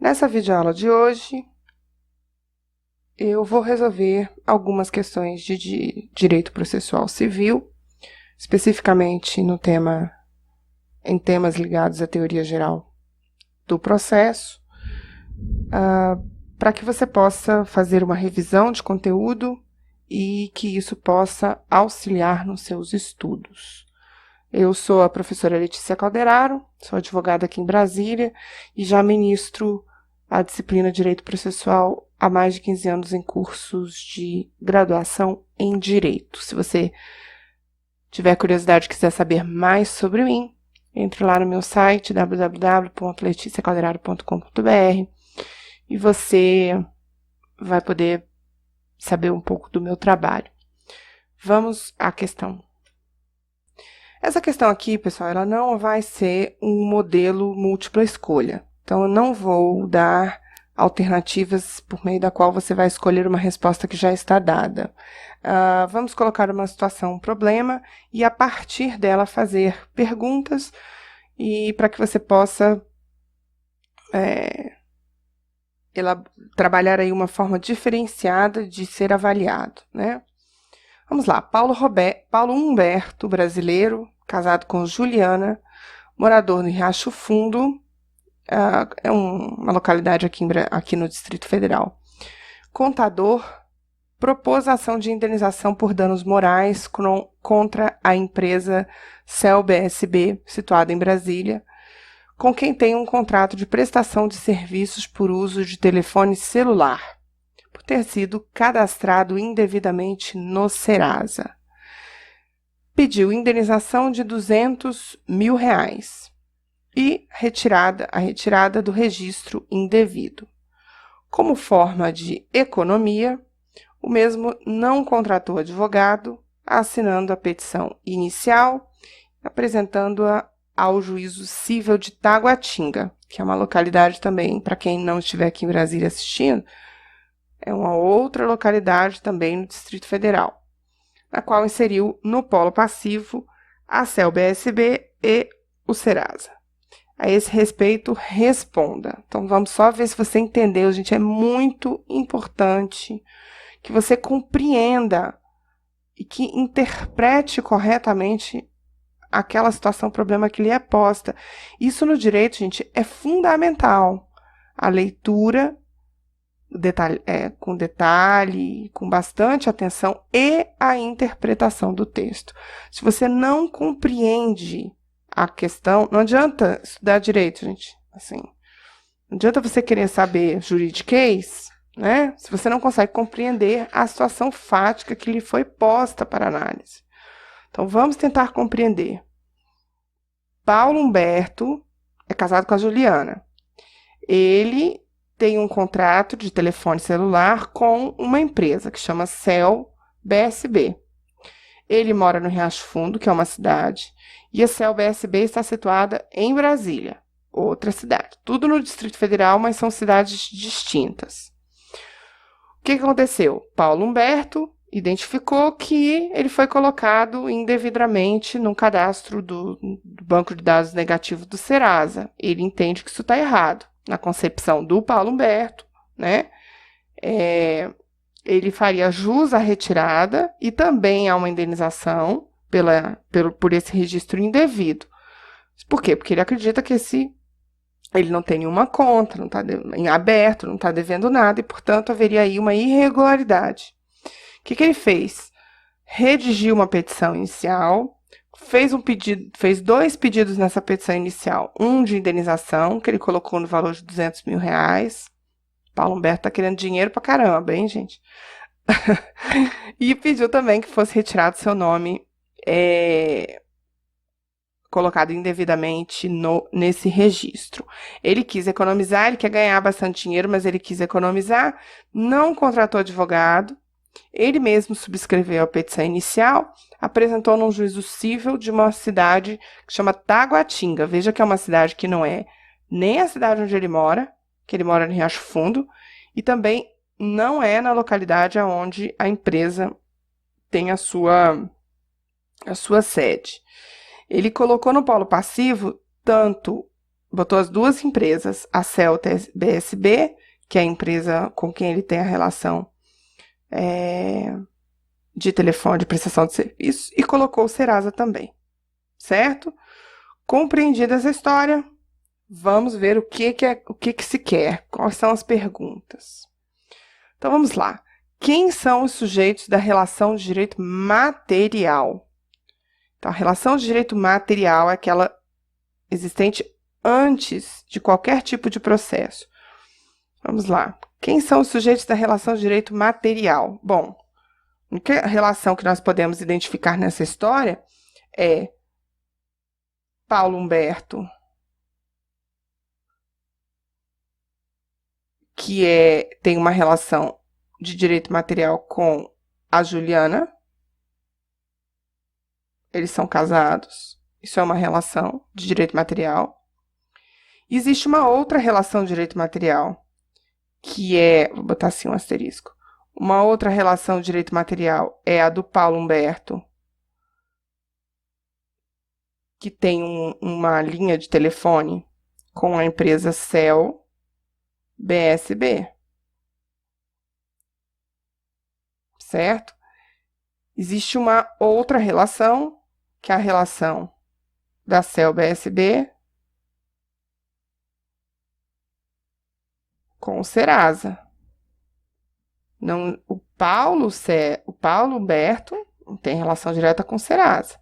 Nessa videoaula de hoje, eu vou resolver algumas questões de direito processual civil, especificamente em temas ligados à teoria geral do processo, para que você possa fazer uma revisão de conteúdo e que isso possa auxiliar nos seus estudos. Eu sou a professora Letícia Calderaro, sou advogada aqui em Brasília e já ministro a disciplina Direito Processual há mais de 15 anos em cursos de graduação em Direito. Se você tiver curiosidade e quiser saber mais sobre mim, entre lá no meu site www.leticiacalderaro.com.br e você vai poder saber um pouco do meu trabalho. Vamos à questão. Essa questão aqui, pessoal, ela não vai ser um modelo múltipla escolha. Então, eu não vou dar alternativas por meio da qual você vai escolher uma resposta que já está dada. Vamos colocar uma situação, um problema, e a partir dela fazer perguntas e para que você possa trabalhar aí uma forma diferenciada de ser avaliado, né? Vamos lá, Paulo Humberto, brasileiro, casado com Juliana, morador no Riacho Fundo, é uma localidade aqui no Distrito Federal. Contador, propôs ação de indenização por danos morais contra a empresa CEL-BSB, situada em Brasília, com quem tem um contrato de prestação de serviços por uso de telefone celular, por ter sido cadastrado indevidamente no Serasa. Pediu indenização de R$200 mil e a retirada do registro indevido. Como forma de economia, o mesmo não contratou advogado, assinando a petição inicial, apresentando-a ao Juízo Cível de Taguatinga, que é uma localidade também, para quem não estiver aqui em Brasília assistindo, é uma outra localidade também no Distrito Federal, na qual inseriu no polo passivo a CEL-BSB e o Serasa. A esse respeito, responda. Então, vamos só ver se você entendeu, gente. É muito importante que você compreenda e que interprete corretamente aquela situação, problema que lhe é posta. Isso no direito, gente, é fundamental. A leitura com detalhe, com bastante atenção e a interpretação do texto. Se você não compreende a questão, não adianta estudar direito, gente. Assim, não adianta você querer saber juridiquês, né? Se você não consegue compreender a situação fática que lhe foi posta para análise. Então, vamos tentar compreender. Paulo Humberto é casado com a Juliana. Ele tem um contrato de telefone celular com uma empresa que chama CEL-BSB. Ele mora no Riacho Fundo, que é uma cidade, e a CEL-BSB está situada em Brasília, outra cidade. Tudo no Distrito Federal, mas são cidades distintas. O que aconteceu? Paulo Humberto identificou que ele foi colocado indevidamente no cadastro do banco de dados negativo do Serasa. Ele entende que isso está errado. Na concepção do Paulo Humberto, né? Ele faria jus à retirada e também a uma indenização por esse registro indevido. Por quê? Porque ele acredita que ele não tem nenhuma conta, não está em aberto, não está devendo nada e, portanto, haveria aí uma irregularidade. O que ele fez? Redigiu uma petição inicial, fez 2 pedidos nessa petição inicial. Um de indenização, que ele colocou no valor de R$200 mil. Paulo Humberto tá querendo dinheiro pra caramba, hein, gente? E pediu também que fosse retirado seu nome colocado indevidamente nesse registro. Ele quis economizar, ele quer ganhar bastante dinheiro, mas ele quis economizar, não contratou advogado, ele mesmo subscreveu a petição inicial, apresentou num juízo cível de uma cidade que chama Taguatinga. Veja que é uma cidade que não é nem a cidade onde ele mora, que ele mora no Riacho Fundo, e também não é na localidade onde a empresa tem a sua sede. Ele colocou no polo passivo tanto botou as duas empresas, a Celta BSB, que é a empresa com quem ele tem a relação de telefone, de prestação de serviço, e colocou o Serasa também, certo? Compreendida essa história, vamos ver o que se quer, quais são as perguntas. Então vamos lá. Quem são os sujeitos da relação de direito material? Então, a relação de direito material é aquela existente antes de qualquer tipo de processo. Vamos lá. Quem são os sujeitos da relação de direito material? Bom, a única relação que nós podemos identificar nessa história é Paulo Humberto, que tem uma relação de direito material com a Juliana. Eles são casados. Isso é uma relação de direito material. Existe uma outra relação de direito material, que vou botar assim um asterisco. Uma outra relação de direito material é a do Paulo Humberto, que tem uma linha de telefone com a empresa Cel BSB. Certo? Existe uma outra relação, que é a relação da Cel BSB com o Serasa. Não, o Paulo Humberto não tem relação direta com o Serasa.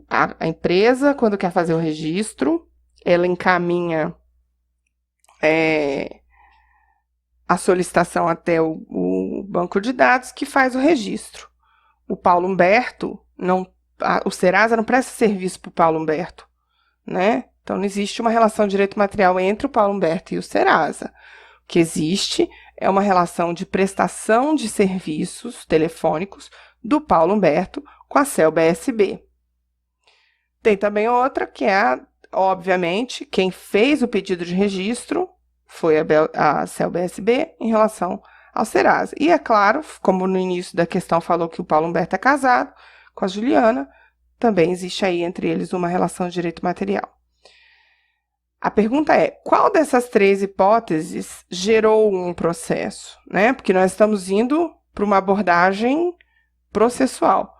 A empresa, quando quer fazer o registro, ela encaminha a solicitação até o banco de dados que faz o registro. O Paulo Humberto, o Serasa não presta serviço para o Paulo Humberto, né? Então, não existe uma relação de direito material entre o Paulo Humberto e o Serasa. O que existe é uma relação de prestação de serviços telefônicos do Paulo Humberto com a Cel BSB. Tem também outra, que obviamente, quem fez o pedido de registro foi a Cel BSB em relação ao Serasa. E é claro, como no início da questão falou que o Paulo Humberto é casado com a Juliana, também existe aí entre eles uma relação de direito material. A pergunta é, qual dessas três hipóteses gerou um processo, né? Porque nós estamos indo para uma abordagem processual.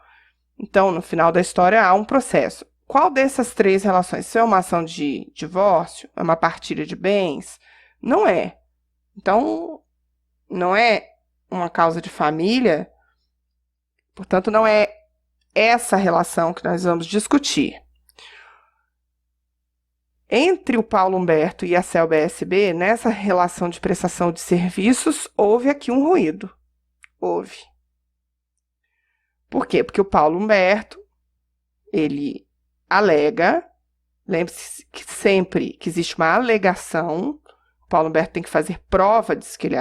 Então, no final da história, há um processo. Qual dessas três relações? Se é uma ação de divórcio, é uma partilha de bens? Não é. Então, não é uma causa de família, portanto, não é essa relação que nós vamos discutir. Entre o Paulo Humberto e a Cel BSB, nessa relação de prestação de serviços, houve aqui um ruído. Houve. Por quê? Porque o Paulo Humberto, ele alega, lembre-se que sempre que existe uma alegação, o Paulo Humberto tem que fazer prova disso que ele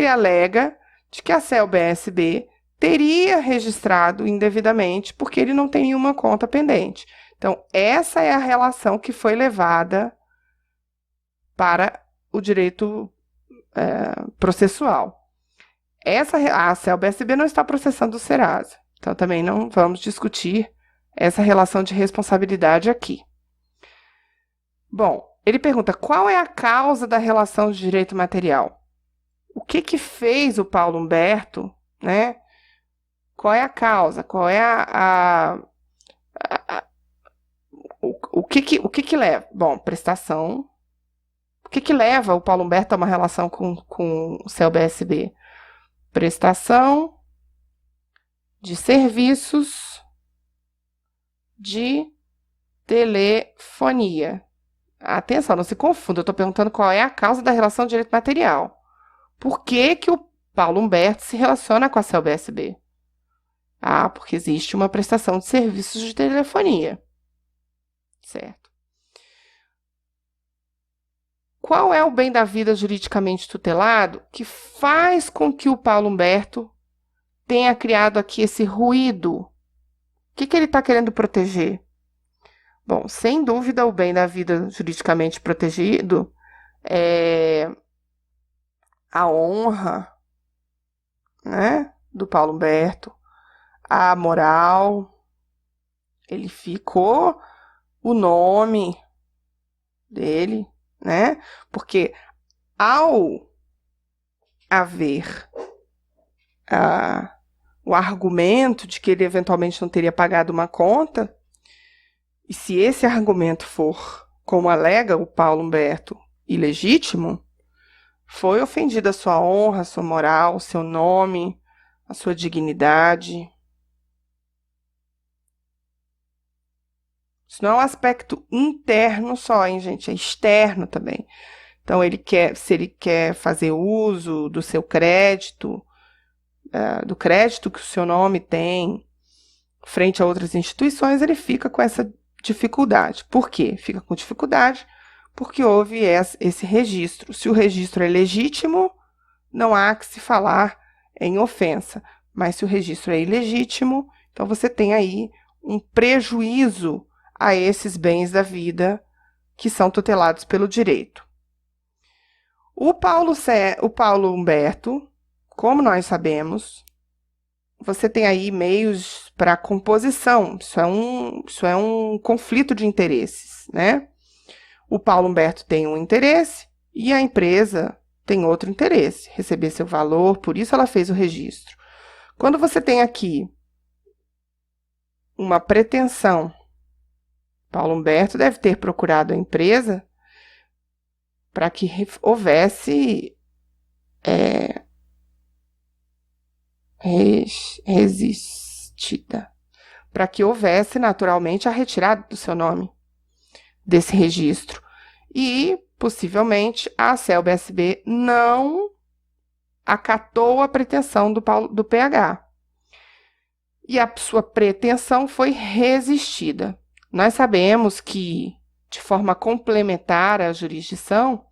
alega de que a Cel BSB teria registrado indevidamente porque ele não tem nenhuma conta pendente. Então, essa é a relação que foi levada para o direito processual. A Cel BSB não está processando o Serasa. Então, também não vamos discutir essa relação de responsabilidade aqui. Bom, ele pergunta qual é a causa da relação de direito material? O que fez o Paulo Humberto, né? Qual é a causa? Qual é o que leva? Bom, prestação. O que leva o Paulo Humberto a uma relação com o Cel BSB? Prestação de serviços de telefonia. Atenção, não se confunda, eu estou perguntando qual é a causa da relação de direito material. Por que o Paulo Humberto se relaciona com a Cel BSB? Porque existe uma prestação de serviços de telefonia. Certo. Qual é o bem da vida juridicamente tutelado que faz com que o Paulo Humberto tenha criado aqui esse ruído? O que ele está querendo proteger? Bom, sem dúvida, o bem da vida juridicamente protegido é a honra, né, do Paulo Humberto, a moral, ele ficou o nome, dele, né? Porque ao haver o argumento de que ele eventualmente não teria pagado uma conta, e se esse argumento for, como alega o Paulo Humberto, ilegítimo, foi ofendida a sua honra, a sua moral, o seu nome, a sua dignidade. Isso não é um aspecto interno só, hein, gente? É externo também. Então, se ele quer fazer uso do seu crédito, do crédito que o seu nome tem, frente a outras instituições, ele fica com essa dificuldade. Por quê? Fica com dificuldade porque houve esse registro. Se o registro é legítimo, não há que se falar em ofensa. Mas se o registro é ilegítimo, então você tem aí um prejuízo a esses bens da vida que são tutelados pelo direito. O Paulo Humberto, como nós sabemos, você tem aí meios para composição. Isso é um conflito de interesses, né? O Paulo Humberto tem um interesse e a empresa tem outro interesse, receber seu valor, por isso ela fez o registro. Quando você tem aqui uma pretensão, Paulo Humberto deve ter procurado a empresa para que houvesse resistida, para que houvesse naturalmente a retirada do seu nome desse registro. E, possivelmente, a CELB-SB não acatou a pretensão do PH. E a sua pretensão foi resistida. Nós sabemos que, de forma complementar à jurisdição,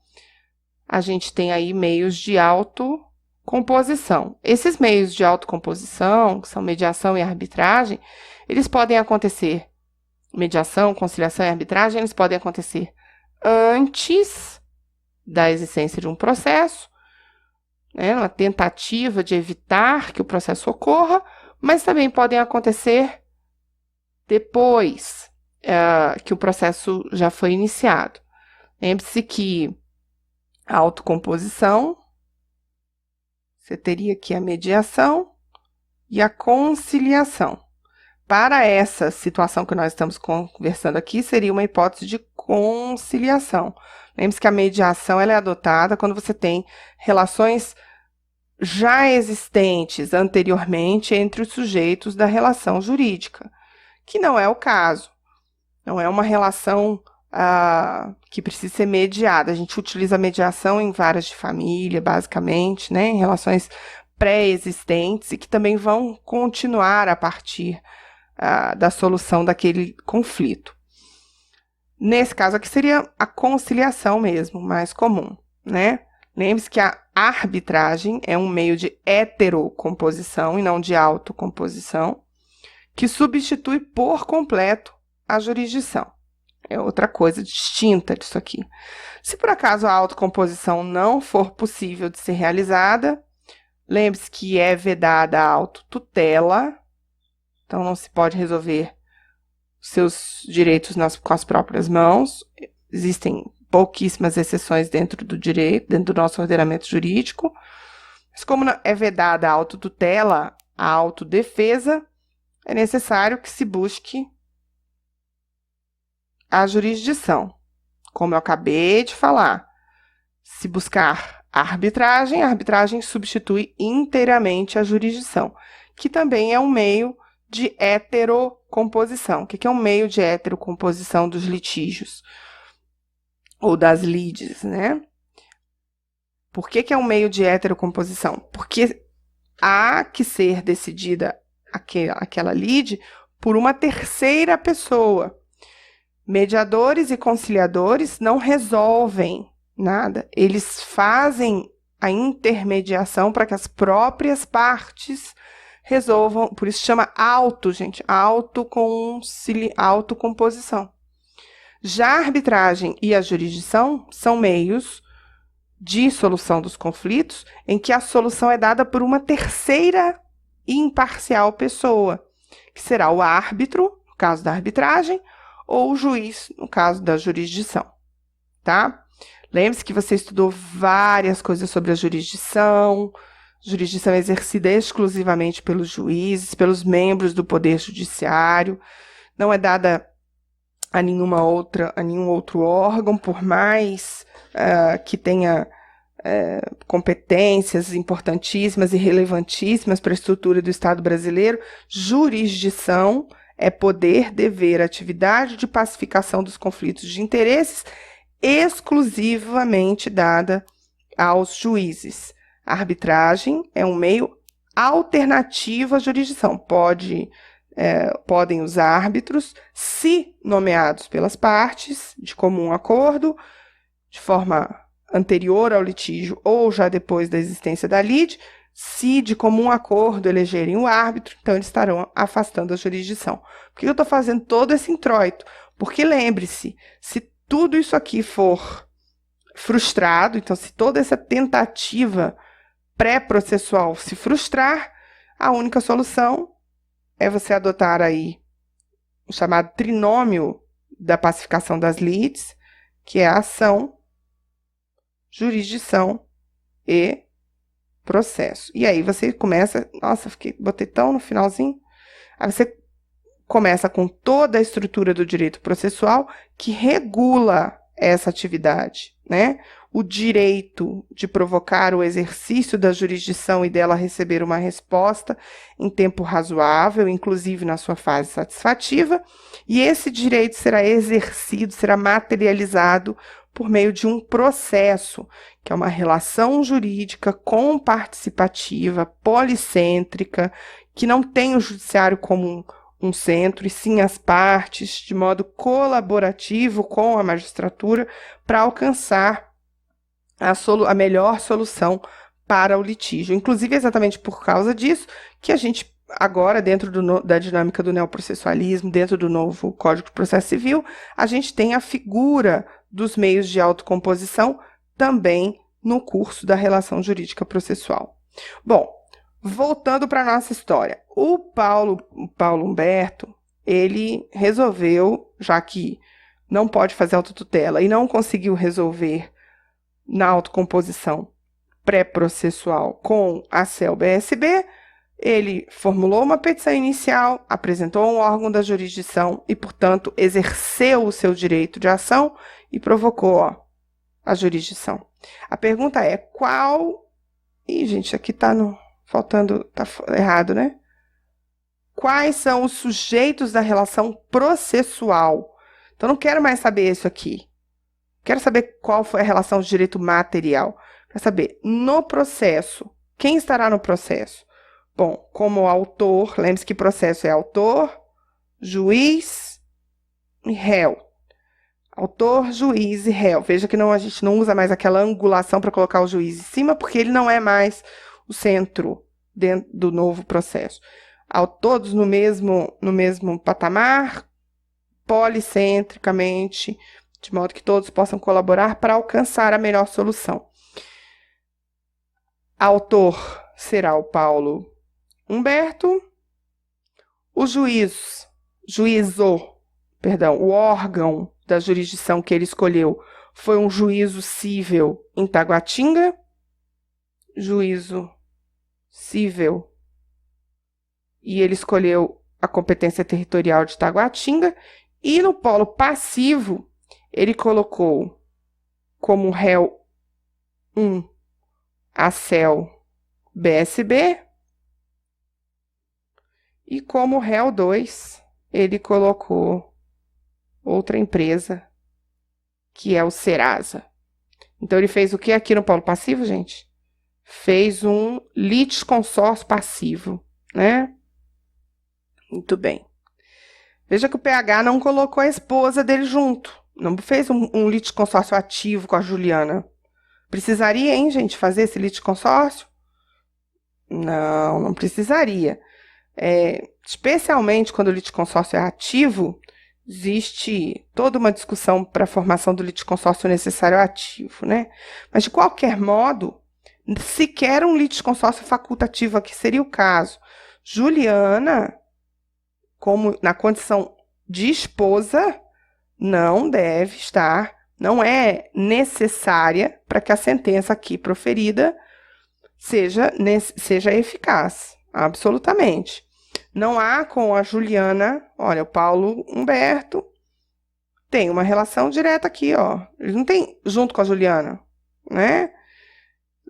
a gente tem aí meios de autocomposição. Esses meios de autocomposição, que são mediação e arbitragem, eles podem acontecer, mediação, conciliação e arbitragem, eles podem acontecer antes da existência de um processo, né, uma tentativa de evitar que o processo ocorra, mas também podem acontecer depois que o processo já foi iniciado. Lembre-se que a autocomposição, você teria aqui a mediação e a conciliação. Para essa situação que nós estamos conversando aqui, seria uma hipótese de conciliação. Lembre-se que a mediação ela é adotada quando você tem relações já existentes anteriormente entre os sujeitos da relação jurídica, que não é o caso. Não é uma relação que precisa ser mediada. A gente utiliza a mediação em varas de família, basicamente, né, em relações pré-existentes e que também vão continuar a partir da solução daquele conflito. Nesse caso aqui seria a conciliação mesmo, mais comum, né? Lembre-se que a arbitragem é um meio de heterocomposição e não de autocomposição, que substitui por completo a jurisdição. É outra coisa distinta disso aqui. Se por acaso a autocomposição não for possível de ser realizada, lembre-se que é vedada a autotutela, então não se pode resolver seus direitos com as próprias mãos. Existem pouquíssimas exceções dentro do direito, dentro do nosso ordenamento jurídico. Mas como é vedada a autotutela, a autodefesa, é necessário que se busque a jurisdição. Como eu acabei de falar, se buscar a arbitragem substitui inteiramente a jurisdição, que também é um meio de heterocomposição. O que é um meio de heterocomposição dos litígios? Ou das lides, né? Por que é um meio de heterocomposição? Porque há que ser decidida aquela lide por uma terceira pessoa. Mediadores e conciliadores não resolvem nada. Eles fazem a intermediação para que as próprias partes resolvam. Por isso chama autocomposição. Já a arbitragem e a jurisdição são meios de solução dos conflitos em que a solução é dada por uma terceira e imparcial pessoa, que será o árbitro, no caso da arbitragem, ou o juiz, no caso da jurisdição. tá? Lembre-se que você estudou várias coisas sobre a jurisdição. Jurisdição é exercida exclusivamente pelos juízes, pelos membros do Poder Judiciário. Não é dada a nenhum outro órgão, por mais que tenha competências importantíssimas e relevantíssimas para a estrutura do Estado brasileiro. Jurisdição é poder, dever, atividade de pacificação dos conflitos de interesses exclusivamente dada aos juízes. A arbitragem é um meio alternativo à jurisdição. Podem os árbitros, se nomeados pelas partes, de comum acordo, de forma anterior ao litígio ou já depois da existência da lide, se de comum acordo elegerem o árbitro, então eles estarão afastando a jurisdição. Por que eu estou fazendo todo esse introito? Porque lembre-se, se tudo isso aqui for frustrado, então se toda essa tentativa pré-processual se frustrar, a única solução é você adotar aí o chamado trinômio da pacificação das lides, que é a ação, jurisdição e processo. E aí você começa, nossa, botei tão no finalzinho, aí você começa com toda a estrutura do direito processual que regula essa atividade, né? O direito de provocar o exercício da jurisdição e dela receber uma resposta em tempo razoável, inclusive na sua fase satisfativa, e esse direito será exercido, será materializado por meio de um processo, que é uma relação jurídica comparticipativa, policêntrica, que não tem o judiciário como um centro, e sim as partes, de modo colaborativo com a magistratura, para alcançar a melhor solução para o litígio. Inclusive, exatamente por causa disso, que a gente agora, dentro da dinâmica do neoprocessualismo, dentro do novo Código de Processo Civil, a gente tem a figura dos meios de autocomposição também no curso da relação jurídica processual. Bom, voltando para a nossa história, o Paulo Humberto, ele resolveu, já que não pode fazer autotutela e não conseguiu resolver na autocomposição pré-processual com a CELB-SB, ele formulou uma petição inicial, apresentou a um órgão da jurisdição e, portanto, exerceu o seu direito de ação e provocou a jurisdição. A pergunta é qual... Ih, gente, aqui tá errado, né? Quais são os sujeitos da relação processual? Então, não quero mais saber isso aqui. Quero saber qual foi a relação de direito material. Quero saber, no processo, quem estará no processo? Bom, como autor, lembre-se que processo é autor, juiz e réu. Autor, juiz e réu. Veja que a gente não usa mais aquela angulação para colocar o juiz em cima, porque ele não é mais o centro dentro do novo processo. Todos no mesmo patamar, policentricamente, de modo que todos possam colaborar para alcançar a melhor solução. Autor será o Paulo Humberto. O o órgão da jurisdição que ele escolheu foi um juízo cível em Taguatinga. Juízo cível. E ele escolheu a competência territorial de Taguatinga. E no polo passivo, ele colocou como réu 1 a CELB-SB e como réu 2 ele colocou outra empresa, que é o Serasa. Então ele fez o que aqui no polo passivo, gente? Fez um litisconsórcio passivo, né? Muito bem. Veja que o PH não colocou a esposa dele junto. Não fez um litisconsórcio ativo com a Juliana. Precisaria, hein, gente, fazer esse litisconsórcio? Não precisaria. Especialmente quando o litisconsórcio é ativo, existe toda uma discussão para a formação do litisconsórcio necessário ativo, né? Mas, de qualquer modo, sequer um litisconsórcio facultativo aqui seria o caso. Juliana, como na condição de esposa, não deve estar não é necessária para que a sentença aqui proferida seja eficaz, absolutamente. Não há com a Juliana, olha, o Paulo Humberto tem uma relação direta aqui, ó. Ele não tem junto com a Juliana, né?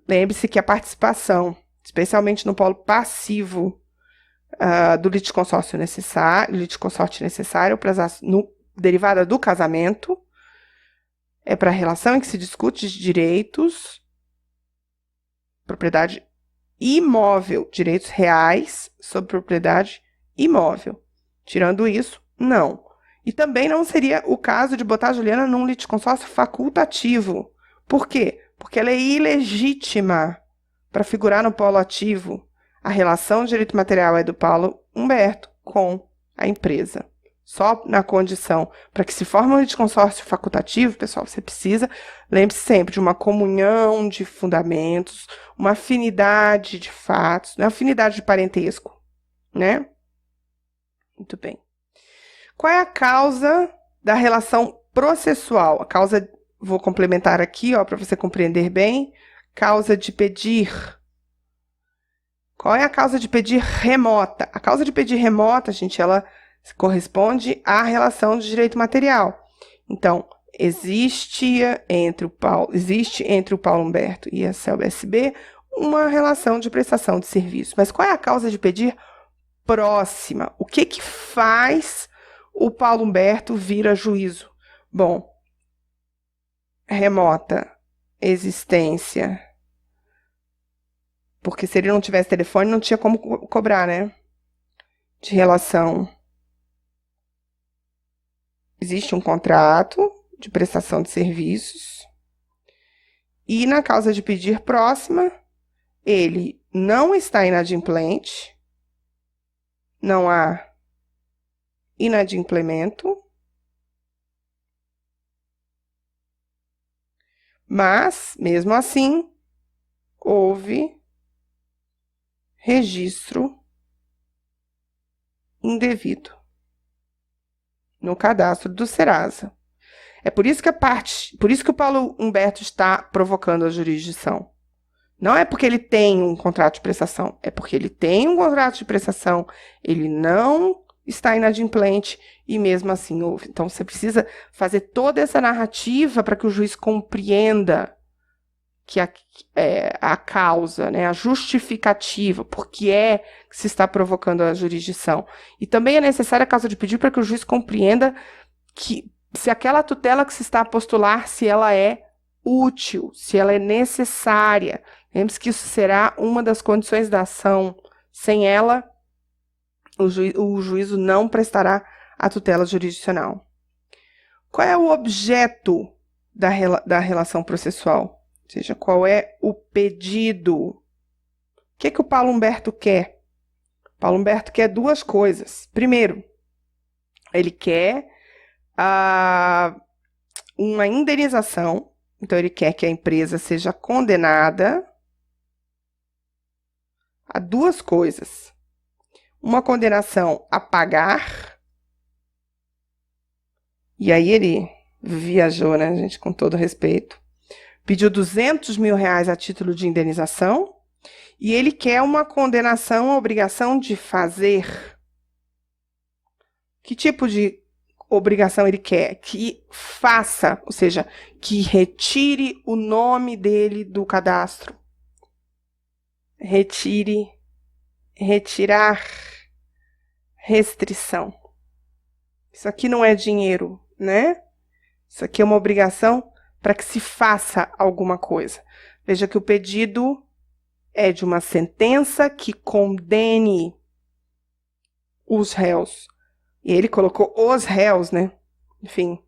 Lembre-se que a participação, especialmente no polo passivo do litisconsórcio necessário, derivada do casamento, é para a relação em que se discute direitos, propriedade imóvel, direitos reais sobre propriedade imóvel. Tirando isso, não. E também não seria o caso de botar a Juliana num litisconsórcio facultativo. Por quê? Porque ela é ilegítima para figurar no polo ativo. A relação de direito material é do Paulo Humberto com a empresa. Só na condição, para que se forme um litisconsórcio facultativo, pessoal, você precisa, lembre-se sempre, de uma comunhão de fundamentos, uma afinidade de fatos, uma afinidade de parentesco, né? Muito bem. Qual é a causa da relação processual? A causa, vou complementar aqui, ó, para você compreender bem, causa de pedir. Qual é a causa de pedir remota? A causa de pedir remota, gente, ela corresponde à relação de direito material. Então, existe entre o Paulo Humberto e a CELB-SB uma relação de prestação de serviço. Mas qual é a causa de pedir próxima? O que faz o Paulo Humberto vir a juízo? Bom, remota, existência. Porque se ele não tivesse telefone, não tinha como cobrar, né? De relação. Existe um contrato de prestação de serviços. E na causa de pedir próxima, ele não está inadimplente. Não há inadimplemento. Mas, mesmo assim, houve registro indevido no cadastro do Serasa. É por isso que o Paulo Humberto está provocando a jurisdição. Não é porque ele tem um contrato de prestação, é porque ele tem um contrato de prestação, ele não está inadimplente e mesmo assim houve. Então você precisa fazer toda essa narrativa para que o juiz compreenda que a causa, né, a justificativa, por que é que se está provocando a jurisdição. E também é necessária a causa de pedir para que o juiz compreenda que se aquela tutela que se está a postular, se ela é útil, se ela é necessária. Lembre-se que isso será uma das condições da ação. Sem ela, o juízo não prestará a tutela jurisdicional. Qual é o objeto da relação processual? Ou seja, qual é o pedido? O que o Paulo Humberto quer? O Paulo Humberto quer duas coisas. Primeiro, ele quer uma indenização. Então, ele quer que a empresa seja condenada a duas coisas. Uma condenação a pagar. E aí ele viajou, né, gente, com todo respeito. Pediu 200 mil reais a título de indenização e ele quer uma condenação à obrigação de fazer. Que tipo de obrigação ele quer? Que faça, ou seja, que retire o nome dele do cadastro. Retirar, restrição. Isso aqui não é dinheiro, né? Isso aqui é uma obrigação para que se faça alguma coisa. Veja que o pedido é de uma sentença que condene os réus. E ele colocou os réus, né? Enfim,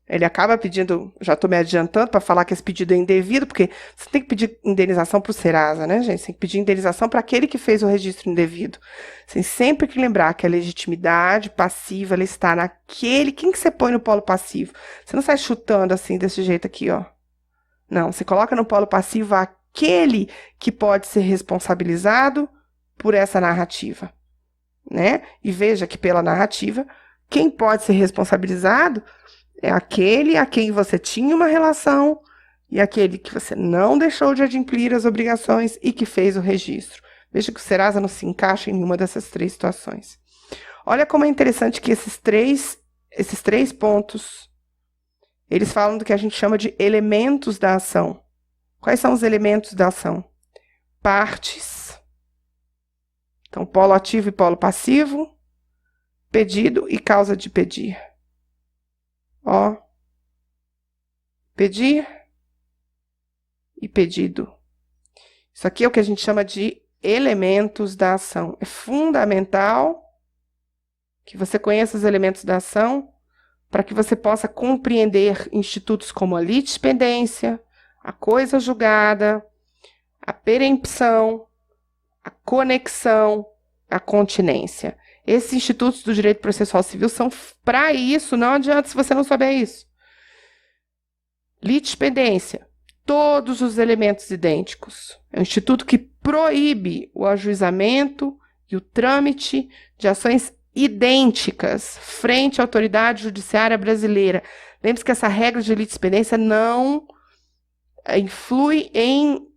ele acaba pedindo, já estou me adiantando para falar que esse pedido é indevido, porque você tem que pedir indenização para o Serasa, né, gente? Você tem que pedir indenização para aquele que fez o registro indevido. Você tem sempre que lembrar que a legitimidade passiva ela está naquele... Quem que você põe no polo passivo? Você não sai chutando assim, desse jeito aqui, ó. Não, você coloca no polo passivo aquele que pode ser responsabilizado por essa narrativa, né? E veja que pela narrativa, quem pode ser responsabilizado É aquele a quem você tinha uma relação e aquele que você não deixou de adimplir as obrigações e que fez o registro. Veja que o Serasa não se encaixa em nenhuma dessas três situações. Olha como é interessante que esses três pontos, eles falam do que a gente chama de elementos da ação. Quais são os elementos da ação? Partes. Então, polo ativo e polo passivo, pedido e causa de pedir. Ó, pedir e pedido. Isso aqui é o que a gente chama de elementos da ação. É fundamental que você conheça os elementos da ação para que você possa compreender institutos como a litispendência, a coisa julgada, a perempção, a conexão, a continência. Esses institutos do direito processual civil são para isso, não adianta se você não souber isso. Litispendência, todos os elementos idênticos. É um instituto que proíbe o ajuizamento e o trâmite de ações idênticas frente à autoridade judiciária brasileira. Lembre-se que essa regra de litispendência não influi em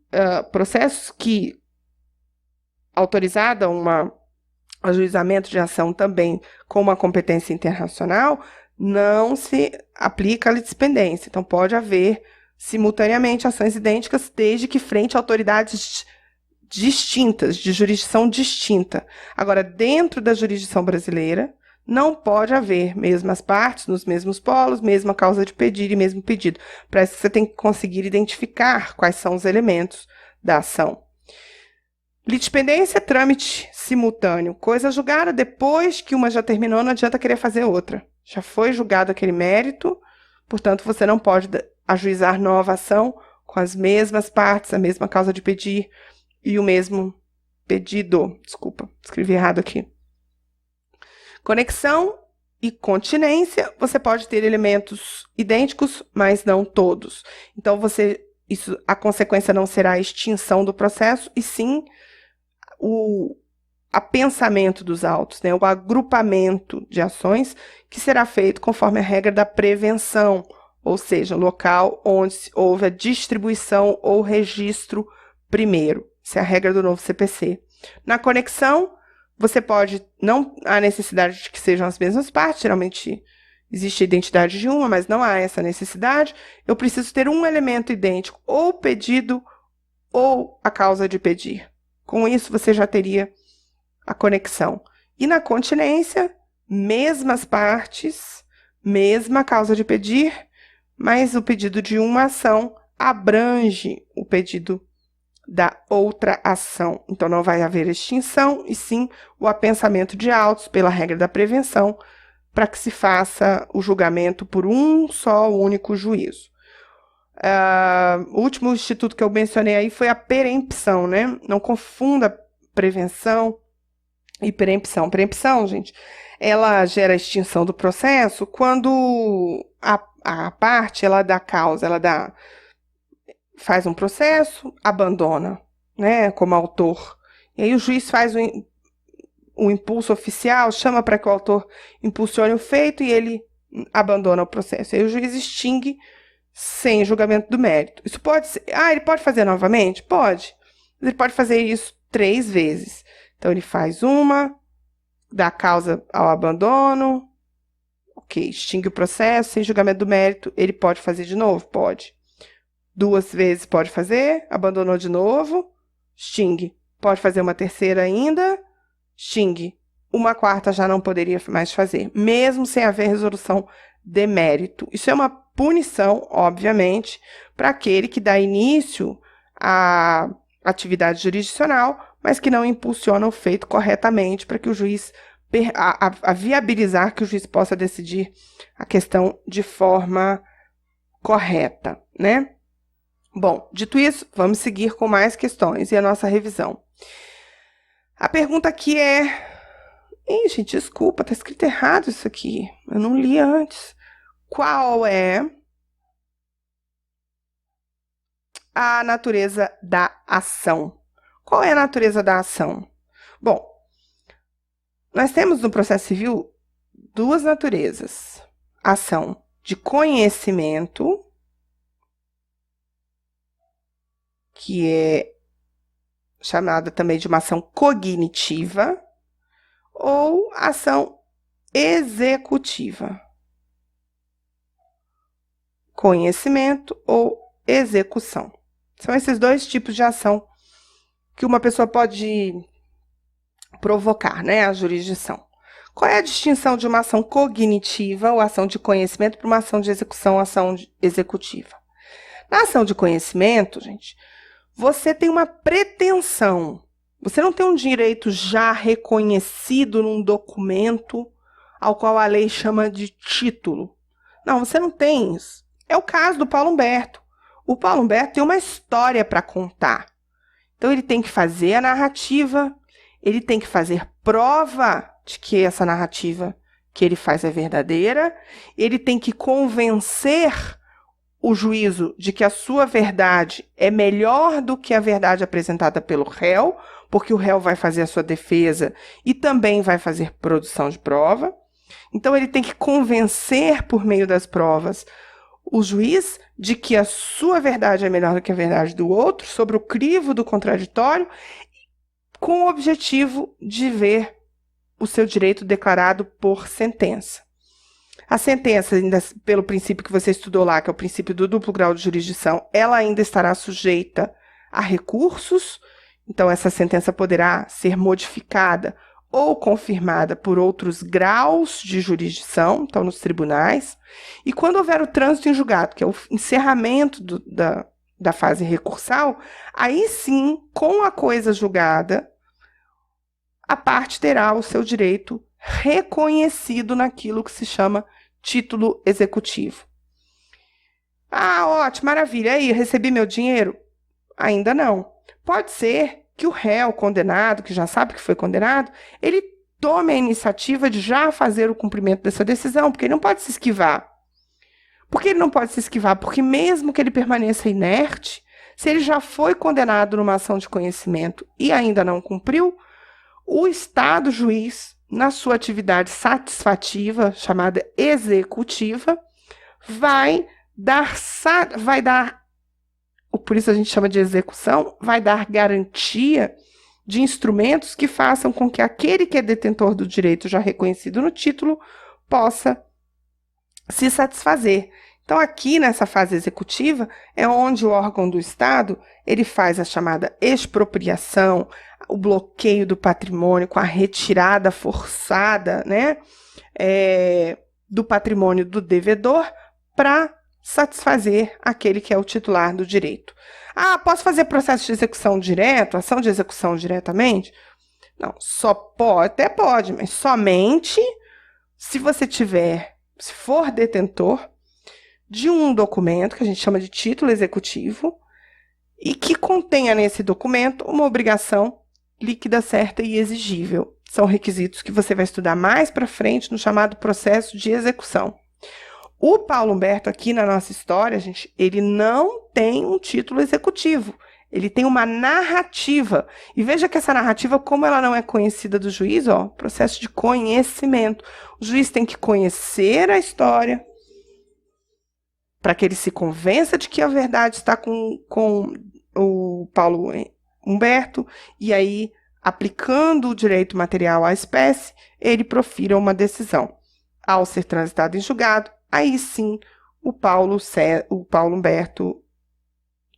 processos que, autorizada um ajuizamento de ação também com uma competência internacional, não se aplica a litispendência. Então, pode haver simultaneamente ações idênticas, desde que frente a autoridades distintas, de jurisdição distinta. Agora, dentro da jurisdição brasileira, não pode haver mesmas partes, nos mesmos polos, mesma causa de pedir e mesmo pedido. Para isso, você tem que conseguir identificar quais são os elementos da ação. Litispendência, trâmite simultâneo. Coisa julgada depois que uma já terminou, não adianta querer fazer outra. Já foi julgado aquele mérito, portanto, você não pode ajuizar nova ação com as mesmas partes, a mesma causa de pedir e o mesmo pedido. Desculpa, escrevi errado aqui. Conexão e continência, você pode ter elementos idênticos, mas não todos. Então, a consequência não será a extinção do processo, e sim o apensamento dos autos, né? O agrupamento de ações que será feito conforme a regra da prevenção, ou seja, local onde houve a distribuição ou registro primeiro. Essa é a regra do novo CPC. Na conexão, você pode, não há necessidade de que sejam as mesmas partes, geralmente existe a identidade de uma, mas não há essa necessidade. Eu preciso ter um elemento idêntico, ou pedido, ou a causa de pedir. Com isso, você já teria a conexão. E na continência, mesmas partes, mesma causa de pedir, mas o pedido de uma ação abrange o pedido da outra ação. Então, não vai haver extinção, e sim o apensamento de autos pela regra da prevenção, para que se faça o julgamento por um só único juízo. O último instituto que eu mencionei aí foi a perempção, né? Não confunda prevenção e perempção. Perempção, gente, ela gera a extinção do processo quando a parte, ela dá causa, faz um processo, abandona, né, como autor. E aí o juiz faz o impulso oficial, chama para que o autor impulsione o feito e ele abandona o processo. E aí o juiz extingue sem julgamento do mérito. Isso pode ser... ele pode fazer novamente? Pode. Mas ele pode fazer isso 3 vezes. Então, ele faz uma, dá causa ao abandono, ok, extingue o processo, sem julgamento do mérito, ele pode fazer de novo? Pode. 2 vezes pode fazer, abandonou de novo, extingue. Pode fazer uma terceira ainda, extingue. Uma quarta já não poderia mais fazer, mesmo sem haver resolução de mérito. Isso é uma punição, obviamente, para aquele que dá início à atividade jurisdicional, mas que não impulsiona o feito corretamente para que o juiz, a viabilizar que o juiz possa decidir a questão de forma correta, né? Bom, dito isso, vamos seguir com mais questões e a nossa revisão. A pergunta aqui é... gente, desculpa, tá escrito errado isso aqui. Eu não li antes. Qual é a natureza da ação? Qual é a natureza da ação? Bom, nós temos no processo civil 2 naturezas. Ação de conhecimento, que é chamada também de uma ação cognitiva, ou ação executiva. Conhecimento ou execução. São esses dois tipos de ação que uma pessoa pode provocar, né, a jurisdição. Qual é a distinção de uma ação cognitiva ou ação de conhecimento para uma ação de execução ou ação executiva? Na ação de conhecimento, gente, você tem uma pretensão. Você não tem um direito já reconhecido num documento ao qual a lei chama de título. Não, você não tem isso. É o caso do Paulo Humberto. O Paulo Humberto tem uma história para contar. Então, ele tem que fazer a narrativa, ele tem que fazer prova de que essa narrativa que ele faz é verdadeira, ele tem que convencer o juízo de que a sua verdade é melhor do que a verdade apresentada pelo réu, porque o réu vai fazer a sua defesa e também vai fazer produção de prova. Então, ele tem que convencer por meio das provas o juiz de que a sua verdade é melhor do que a verdade do outro, sobre o crivo do contraditório, com o objetivo de ver o seu direito declarado por sentença. A sentença, ainda pelo princípio que você estudou lá, que é o princípio do duplo grau de jurisdição, ela ainda estará sujeita a recursos, então essa sentença poderá ser modificada ou confirmada por outros graus de jurisdição, então nos tribunais. E quando houver o trânsito em julgado, que é o encerramento da fase recursal, aí sim, com a coisa julgada, a parte terá o seu direito reconhecido naquilo que se chama título executivo. Ah, ótimo, maravilha. Aí, recebi meu dinheiro? Ainda não. Pode ser que o réu condenado, que já sabe que foi condenado, ele tome a iniciativa de já fazer o cumprimento dessa decisão, porque ele não pode se esquivar. Por que ele não pode se esquivar? Porque mesmo que ele permaneça inerte, se ele já foi condenado numa ação de conhecimento e ainda não cumpriu, o Estado juiz, na sua atividade satisfativa, chamada executiva, vai dar, por isso a gente chama de execução, vai dar garantia de instrumentos que façam com que aquele que é detentor do direito já reconhecido no título possa se satisfazer. Então, aqui nessa fase executiva, é onde o órgão do Estado ele faz a chamada expropriação, o bloqueio do patrimônio com a retirada forçada, né, do patrimônio do devedor para satisfazer aquele que é o titular do direito. Ah, posso fazer processo de execução direto, ação de execução diretamente? Não, até pode, mas somente se você se for detentor de um documento que a gente chama de título executivo e que contenha nesse documento uma obrigação líquida, certa e exigível. São requisitos que você vai estudar mais para frente no chamado processo de execução. O Paulo Humberto aqui na nossa história, gente, ele não tem um título executivo. Ele tem uma narrativa. E veja que essa narrativa, como ela não é conhecida do juiz, processo de conhecimento. O juiz tem que conhecer a história para que ele se convença de que a verdade está com o Paulo Humberto, e aí, aplicando o direito material à espécie, ele profira uma decisão. Ao ser transitado em julgado, aí sim o Paulo Humberto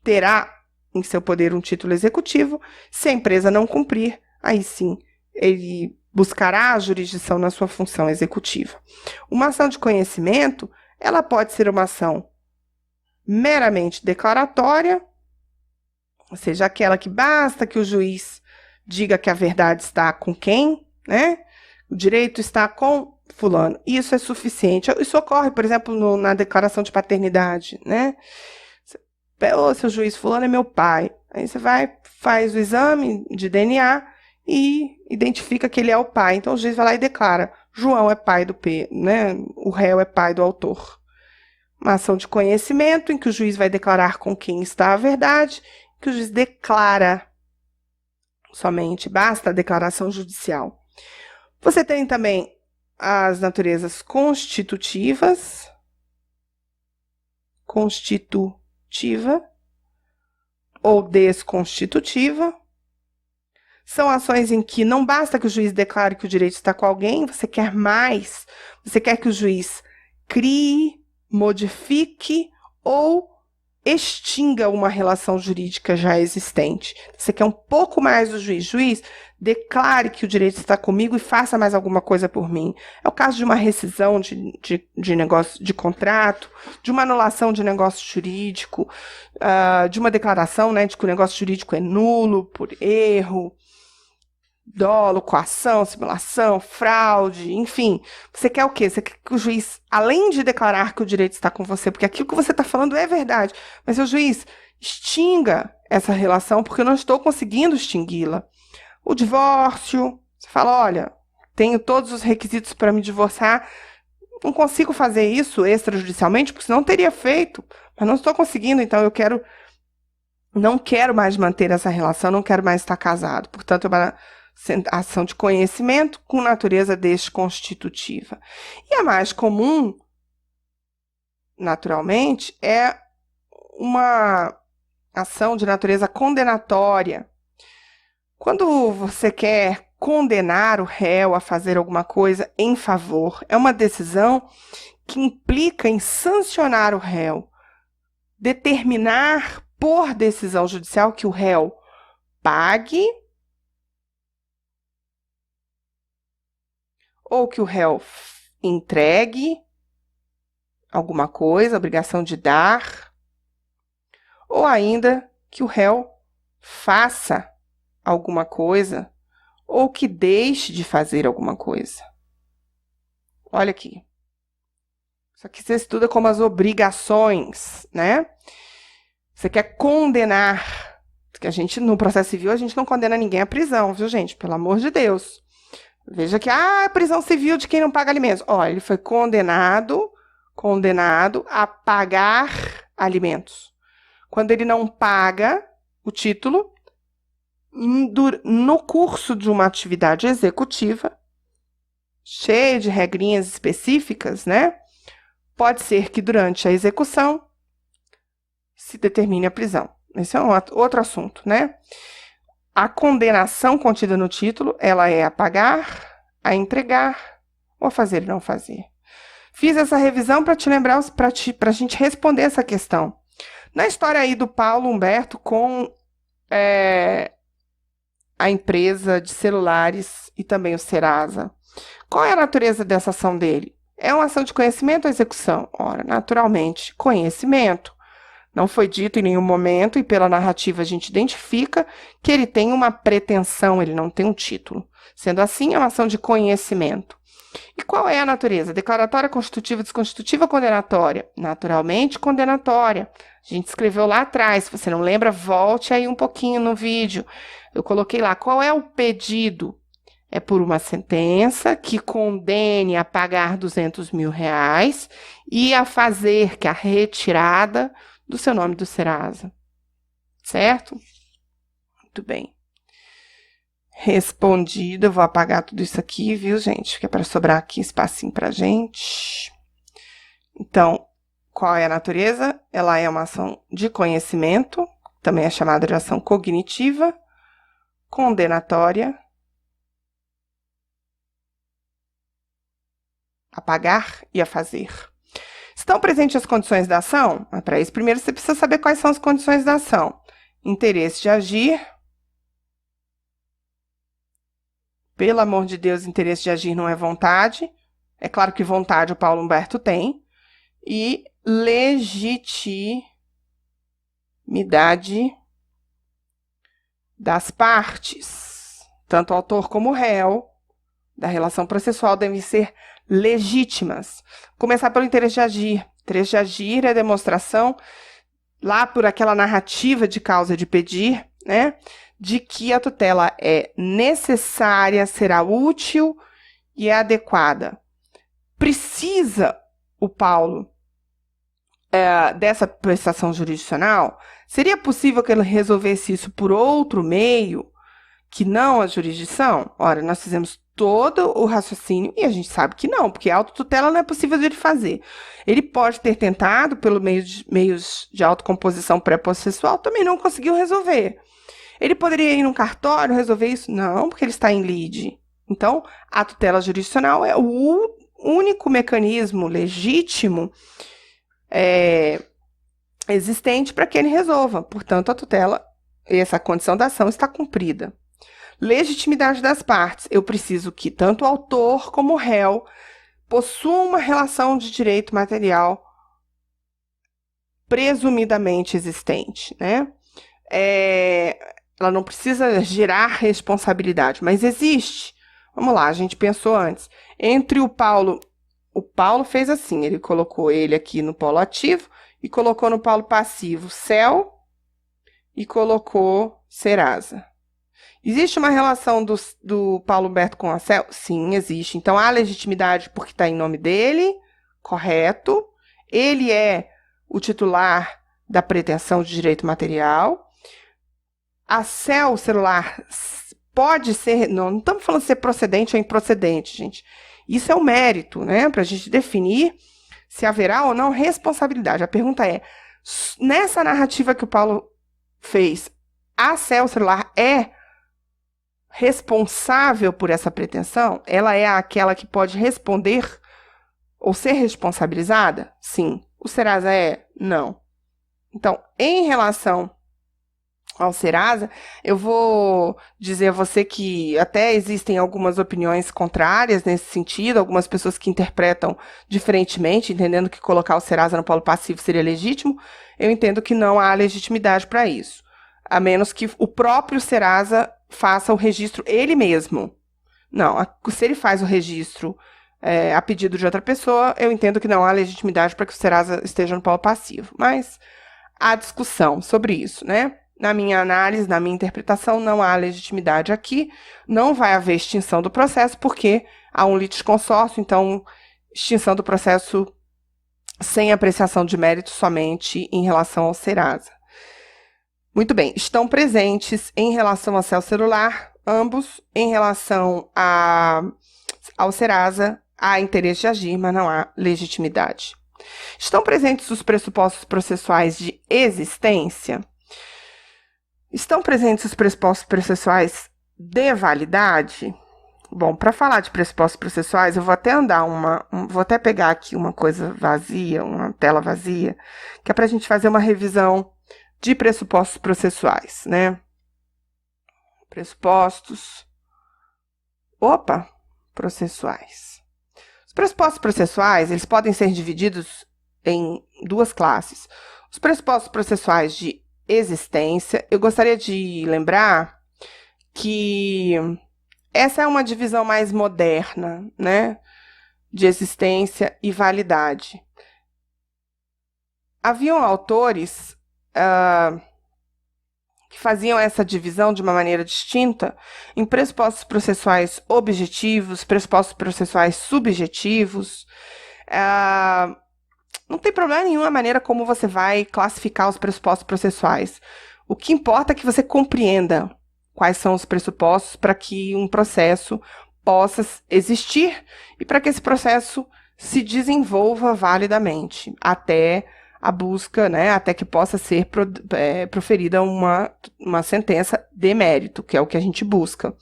terá em seu poder um título executivo. Se a empresa não cumprir, aí sim ele buscará a jurisdição na sua função executiva. Uma ação de conhecimento, ela pode ser uma ação meramente declaratória, ou seja, aquela que basta que o juiz diga que a verdade está com quem, né? O direito está com fulano. Isso é suficiente. Isso ocorre, por exemplo, na declaração de paternidade, né? Seu juiz, fulano é meu pai. Aí você faz o exame de DNA e identifica que ele é o pai. Então o juiz vai lá e declara: João é pai do P, né? O réu é pai do autor. Uma ação de conhecimento em que o juiz vai declarar com quem está a verdade, que o juiz declara somente, basta a declaração judicial. Você tem também as naturezas constitutivas, constitutiva ou desconstitutiva. São ações em que não basta que o juiz declare que o direito está com alguém, você quer mais, você quer que o juiz crie, modifique ou extinga uma relação jurídica já existente. Você quer um pouco mais do juiz. Juiz, declare que o direito está comigo e faça mais alguma coisa por mim. É o caso de uma rescisão de negócio, de contrato, de uma anulação de negócio jurídico, de uma declaração, né, de que o negócio jurídico é nulo por erro, dolo, coação, simulação, fraude, enfim. Você quer o quê? Você quer que o juiz, além de declarar que o direito está com você, porque aquilo que você está falando é verdade, mas o juiz extinga essa relação porque eu não estou conseguindo extingui-la. O divórcio, você fala, olha, tenho todos os requisitos para me divorciar, não consigo fazer isso extrajudicialmente, porque senão teria feito, mas não estou conseguindo, então não quero mais manter essa relação, não quero mais estar casado. Portanto, é uma ação de conhecimento com natureza desconstitutiva. E a mais comum, naturalmente, é uma ação de natureza condenatória. Quando você quer condenar o réu a fazer alguma coisa em favor, é uma decisão que implica em sancionar o réu, determinar por decisão judicial que o réu pague ou que o réu entregue alguma coisa, obrigação de dar, ou ainda que o réu faça alguma coisa ou que deixe de fazer alguma coisa. Olha aqui. Isso aqui você estuda como as obrigações, né? Você quer condenar, porque a gente, no processo civil, a gente não condena ninguém à prisão, viu, gente? Pelo amor de Deus. Veja que, prisão civil de quem não paga alimentos. Olha, ele foi condenado a pagar alimentos. Quando ele não paga o título, no curso de uma atividade executiva, cheia de regrinhas específicas, né? Pode ser que durante a execução se determine a prisão. Esse é outro assunto, né? A condenação contida no título, ela é a pagar, a entregar ou a fazer e não fazer. Fiz essa revisão para te lembrar, para a gente responder essa questão. Na história aí do Paulo Humberto com a empresa de celulares e também o Serasa, qual é a natureza dessa ação dele? É uma ação de conhecimento ou execução? Ora, naturalmente, conhecimento. Não foi dito em nenhum momento, e pela narrativa a gente identifica que ele tem uma pretensão, ele não tem um título. Sendo assim, é uma ação de conhecimento. E qual é a natureza? Declaratória, constitutiva, desconstitutiva ou condenatória? Naturalmente, condenatória. A gente escreveu lá atrás, se você não lembra, volte aí um pouquinho no vídeo. Eu coloquei lá, qual é o pedido? É por uma sentença que condene a pagar R$200 mil e a fazer que a retirada do seu nome do Serasa. Certo? Muito bem. Respondido, eu vou apagar tudo isso aqui, viu, gente? Que é para sobrar aqui espacinho pra gente. Então, qual é a natureza? Ela é uma ação de conhecimento, também é chamada de ação cognitiva, condenatória, a pagar e a fazer. Estão presentes as condições da ação? Para isso, primeiro você precisa saber quais são as condições da ação. Interesse de agir. Pelo amor de Deus, interesse de agir não é vontade. É claro que vontade o Paulo Humberto tem. E legitimidade das partes. Tanto o autor como o réu da relação processual devem ser legítimas. Começar pelo interesse de agir. Interesse de agir é demonstração, lá por aquela narrativa de causa de pedir, né, de que a tutela é necessária, será útil e é adequada. Precisa o Paulo dessa prestação jurisdicional? Seria possível que ele resolvesse isso por outro meio que não a jurisdição? Ora, nós fizemos todo o raciocínio, e a gente sabe que não, porque a autotutela não é possível de ele fazer. Ele pode ter tentado, pelo meios de autocomposição pré-processual, também não conseguiu resolver. Ele poderia ir num cartório resolver isso? Não, porque ele está em lide. Então, a tutela jurisdicional é o único mecanismo legítimo existente para que ele resolva. Portanto, a tutela, essa condição da ação está cumprida. Legitimidade das partes. Eu preciso que tanto o autor como o réu possuam uma relação de direito material presumidamente existente, né? Ela não precisa gerar responsabilidade, mas existe. Vamos lá, a gente pensou antes. Entre o Paulo fez assim, ele colocou ele aqui no polo ativo e colocou no polo passivo Cel e colocou Serasa. Existe uma relação do Paulo Humberto com a Cel? Sim, existe. Então, há legitimidade porque está em nome dele, correto. Ele é o titular da pretensão de direito material. A Cel celular pode ser... Não estamos falando de ser procedente ou improcedente, gente. Isso é o mérito, né? Para a gente definir se haverá ou não responsabilidade. A pergunta é, nessa narrativa que o Paulo fez, a Cel celular é responsável por essa pretensão? Ela é aquela que pode responder ou ser responsabilizada? Sim. O Serasa é? Não. Então, em relação ao Serasa, eu vou dizer a você que até existem algumas opiniões contrárias nesse sentido, algumas pessoas que interpretam diferentemente, entendendo que colocar o Serasa no polo passivo seria legítimo. Eu entendo que não há legitimidade para isso, a menos que o próprio Serasa faça o registro ele mesmo. Não, se ele faz o registro a pedido de outra pessoa, eu entendo que não há legitimidade para que o Serasa esteja no polo passivo. Mas há discussão sobre isso, né? Na minha análise, na minha interpretação, não há legitimidade aqui, não vai haver extinção do processo, porque há um litisconsórcio, então, extinção do processo sem apreciação de mérito somente em relação ao Serasa. Muito bem, estão presentes em relação ao Cel celular, ambos, em relação ao Serasa, há interesse de agir, mas não há legitimidade. Estão presentes os pressupostos processuais de existência? Estão presentes os pressupostos processuais de validade? Bom, para falar de pressupostos processuais, eu vou até vou até pegar aqui uma coisa vazia, uma tela vazia, que é para a gente fazer uma revisão de pressupostos processuais, né? Pressupostos processuais. Os pressupostos processuais, eles podem ser divididos em duas classes. Os pressupostos processuais de existência, eu gostaria de lembrar que essa é uma divisão mais moderna, né, de existência e validade. Haviam autores que faziam essa divisão de uma maneira distinta em pressupostos processuais objetivos, pressupostos processuais subjetivos. Não tem problema nenhum a maneira como você vai classificar os pressupostos processuais. O que importa é que você compreenda quais são os pressupostos para que um processo possa existir e para que esse processo se desenvolva validamente até a busca, né, até que possa ser proferida uma sentença de mérito, que é o que a gente busca.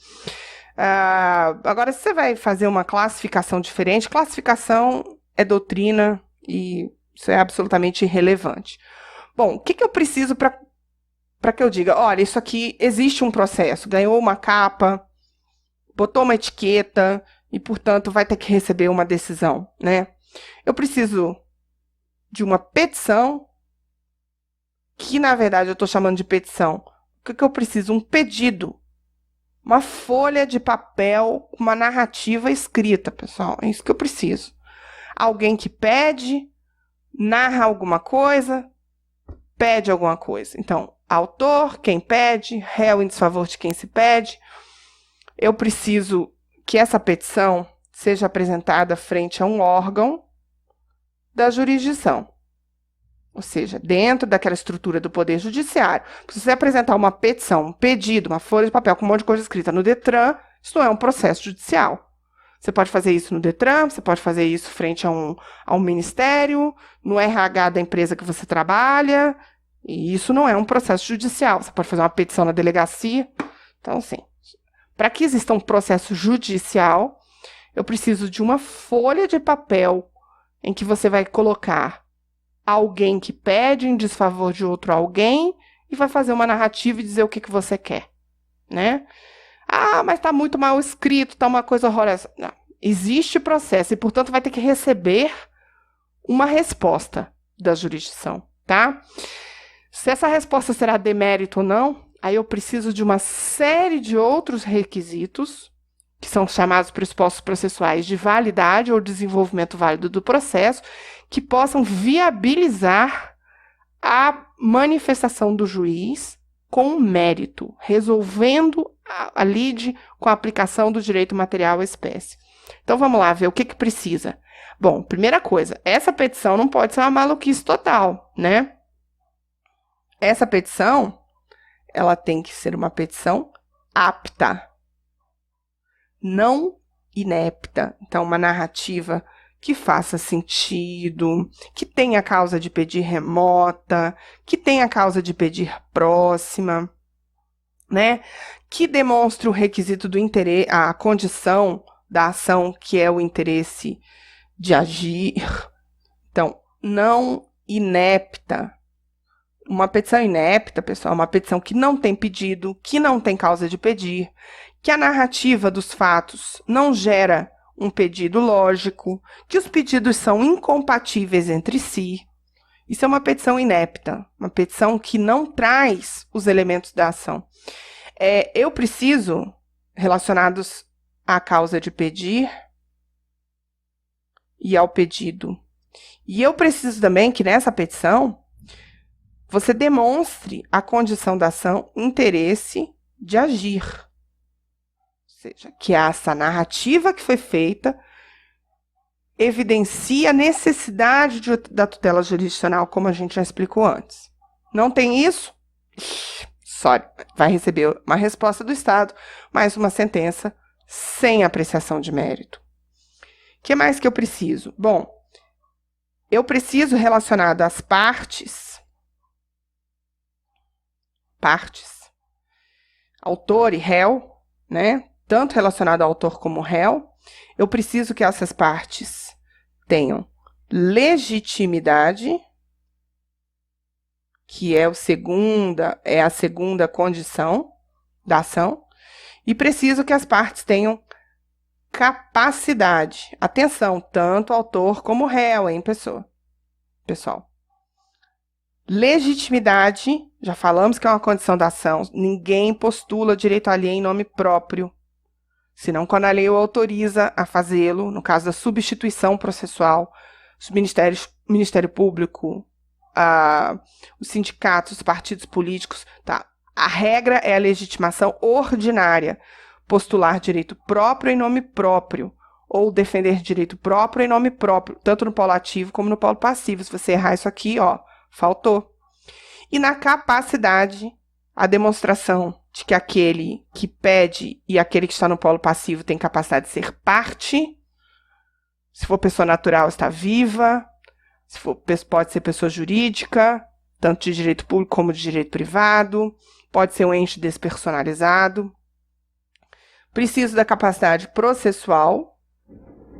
Agora, se você vai fazer uma classificação diferente, classificação é doutrina e isso é absolutamente irrelevante. Bom, o que eu preciso para que eu diga, olha, isso aqui existe um processo, ganhou uma capa, botou uma etiqueta e, portanto, vai ter que receber uma decisão, né? Eu preciso de uma petição, que na verdade eu estou chamando de petição. O que eu preciso? Um pedido. Uma folha de papel com uma narrativa escrita, pessoal. É isso que eu preciso. Alguém que pede, narra alguma coisa, pede alguma coisa. Então, autor, quem pede, réu em desfavor de quem se pede. Eu preciso que essa petição seja apresentada frente a um órgão da jurisdição. Ou seja, dentro daquela estrutura do Poder Judiciário. Se você apresentar uma petição, um pedido, uma folha de papel com um monte de coisa escrita no Detran, isso não é um processo judicial. Você pode fazer isso no Detran, você pode fazer isso frente a um ministério, no RH da empresa que você trabalha, e isso não é um processo judicial. Você pode fazer uma petição na delegacia. Então, assim, para que exista um processo judicial, eu preciso de uma folha de papel em que você vai colocar alguém que pede em desfavor de outro alguém e vai fazer uma narrativa e dizer o que você quer, né? Ah, mas está muito mal escrito, está uma coisa horrorosa. Não. Existe processo e, portanto, vai ter que receber uma resposta da jurisdição, tá? Se essa resposta será demérito ou não, aí eu preciso de uma série de outros requisitos, que são chamados pressupostos processuais de validade ou desenvolvimento válido do processo, que possam viabilizar a manifestação do juiz com mérito, resolvendo a lide com a aplicação do direito material à espécie. Então vamos lá ver o que precisa. Bom, primeira coisa, essa petição não pode ser uma maluquice total, né? Essa petição, ela tem que ser uma petição apta, não inepta. Então, uma narrativa que faça sentido, que tenha causa de pedir remota, que tenha causa de pedir próxima, né? Que demonstre o requisito do interesse, a condição da ação, que é o interesse de agir. Então, não inepta. Uma petição inepta, pessoal, é uma petição que não tem pedido, que não tem causa de pedir, que a narrativa dos fatos não gera um pedido lógico, que os pedidos são incompatíveis entre si. Isso é uma petição inepta, uma petição que não traz os elementos da ação. Eu preciso, relacionados à causa de pedir e ao pedido. E eu preciso também que nessa petição você demonstre a condição da ação interesse de agir. Ou seja, que essa narrativa que foi feita evidencia a necessidade da tutela jurisdicional, como a gente já explicou antes. Não tem isso? Sorry, vai receber uma resposta do Estado, mais uma sentença sem apreciação de mérito. O que mais que eu preciso? Bom, eu preciso relacionado às partes, autor e réu, né? Tanto relacionado ao autor como réu, eu preciso que essas partes tenham legitimidade, que é a segunda condição da ação, e preciso que as partes tenham capacidade. Atenção, tanto autor como réu, hein, pessoal. Legitimidade, já falamos que é uma condição da ação. Ninguém postula direito alheio em nome próprio, senão quando a lei o autoriza a fazê-lo, no caso da substituição processual, os Ministério Público, os sindicatos, os partidos políticos, tá? A regra é a legitimação ordinária, postular direito próprio em nome próprio, ou defender direito próprio em nome próprio, tanto no polo ativo como no polo passivo. Se você errar isso aqui, faltou. E na capacidade, a demonstração de que aquele que pede e aquele que está no polo passivo tem capacidade de ser parte. Se for pessoa natural, está viva. Se for, pode ser pessoa jurídica, tanto de direito público como de direito privado. Pode ser um ente despersonalizado. Preciso da capacidade processual,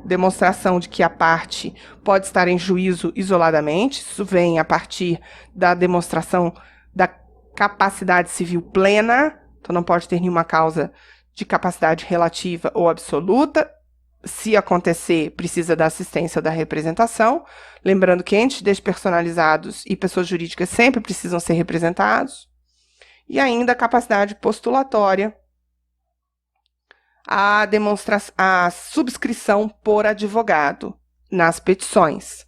demonstração de que a parte pode estar em juízo isoladamente. Isso vem a partir da demonstração da capacidade civil plena. Então, não pode ter nenhuma causa de capacidade relativa ou absoluta. Se acontecer, precisa da assistência ou da representação. Lembrando que entes despersonalizados e pessoas jurídicas sempre precisam ser representados. E ainda a capacidade postulatória, a subscrição por advogado nas petições.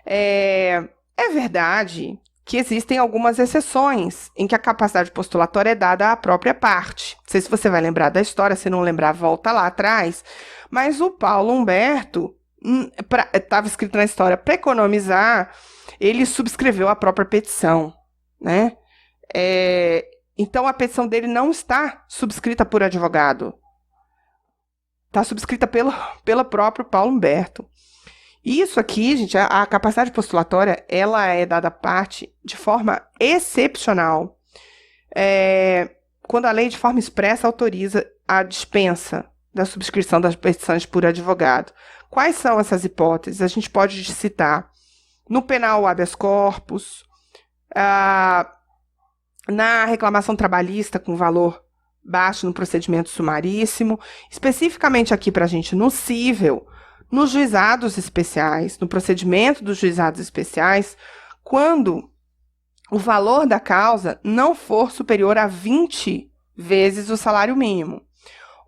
É verdade que existem algumas exceções em que a capacidade postulatória é dada à própria parte. Não sei se você vai lembrar da história, se não lembrar, volta lá atrás. Mas o Paulo Humberto, estava escrito na história, para economizar, ele subscreveu a própria petição, né? Então, a petição dele não está subscrita por advogado. Está subscrita pelo próprio Paulo Humberto. Isso aqui, gente, a capacidade postulatória, ela é dada parte de forma excepcional. Quando a lei de forma expressa autoriza a dispensa da subscrição das petições por advogado. Quais são essas hipóteses? A gente pode citar no penal habeas corpus, na reclamação trabalhista com valor baixo no procedimento sumaríssimo, especificamente aqui para a gente no cível, nos juizados especiais, no procedimento dos juizados especiais, quando o valor da causa não for superior a 20 vezes o salário mínimo.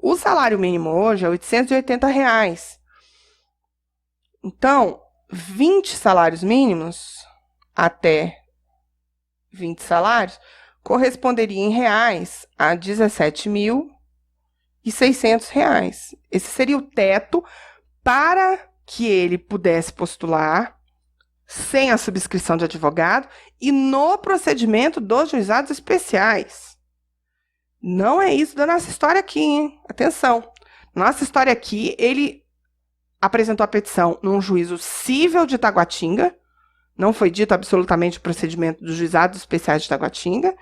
O salário mínimo hoje é R$ 880. Então, 20 salários mínimos até 20 salários corresponderia em reais a R$ 17.600. Esse seria o teto para que ele pudesse postular sem a subscrição de advogado e no procedimento dos juizados especiais. Não é isso da nossa história aqui, hein? Atenção. Nossa história aqui, ele apresentou a petição num juízo cível de Taguatinga. Não foi dito absolutamente o procedimento dos juizados especiais de Taguatinga.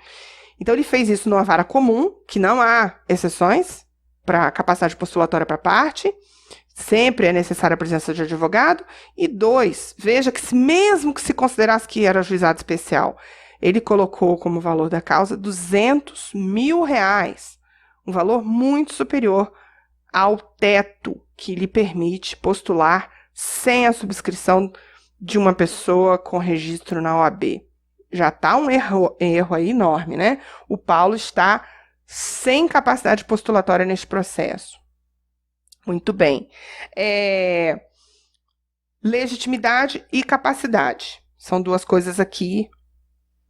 Então, ele fez isso numa vara comum, que não há exceções para capacidade postulatória para parte. Sempre é necessária a presença de advogado. E 2, veja que mesmo que se considerasse que era juizado especial, ele colocou como valor da causa R$ 200 mil, um valor muito superior ao teto que lhe permite postular sem a subscrição de uma pessoa com registro na OAB. Já está um erro aí enorme, né? O Paulo está sem capacidade postulatória neste processo. Muito bem. Legitimidade e capacidade. São duas coisas aqui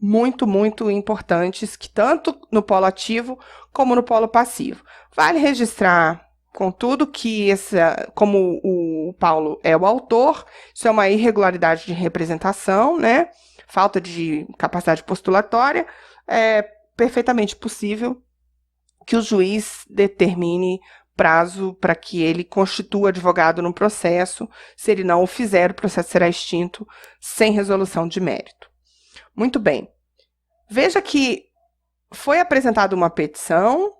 muito, muito importantes, que tanto no polo ativo como no polo passivo. Vale registrar, contudo, que como o Paulo é o autor, isso é uma irregularidade de representação, né? Falta de capacidade postulatória. É perfeitamente possível que o juiz determine prazo para que ele constitua advogado no processo. Se ele não o fizer, o processo será extinto sem resolução de mérito. Muito bem. Veja que foi apresentada uma petição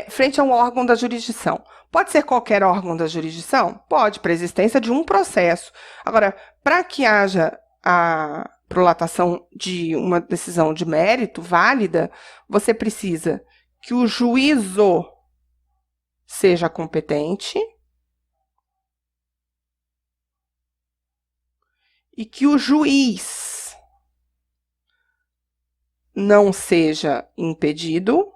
frente a um órgão da jurisdição. Pode ser qualquer órgão da jurisdição? Pode, para a existência de um processo. Agora, para que haja a prolatação de uma decisão de mérito válida, você precisa que o juízo seja competente e que o juiz não seja impedido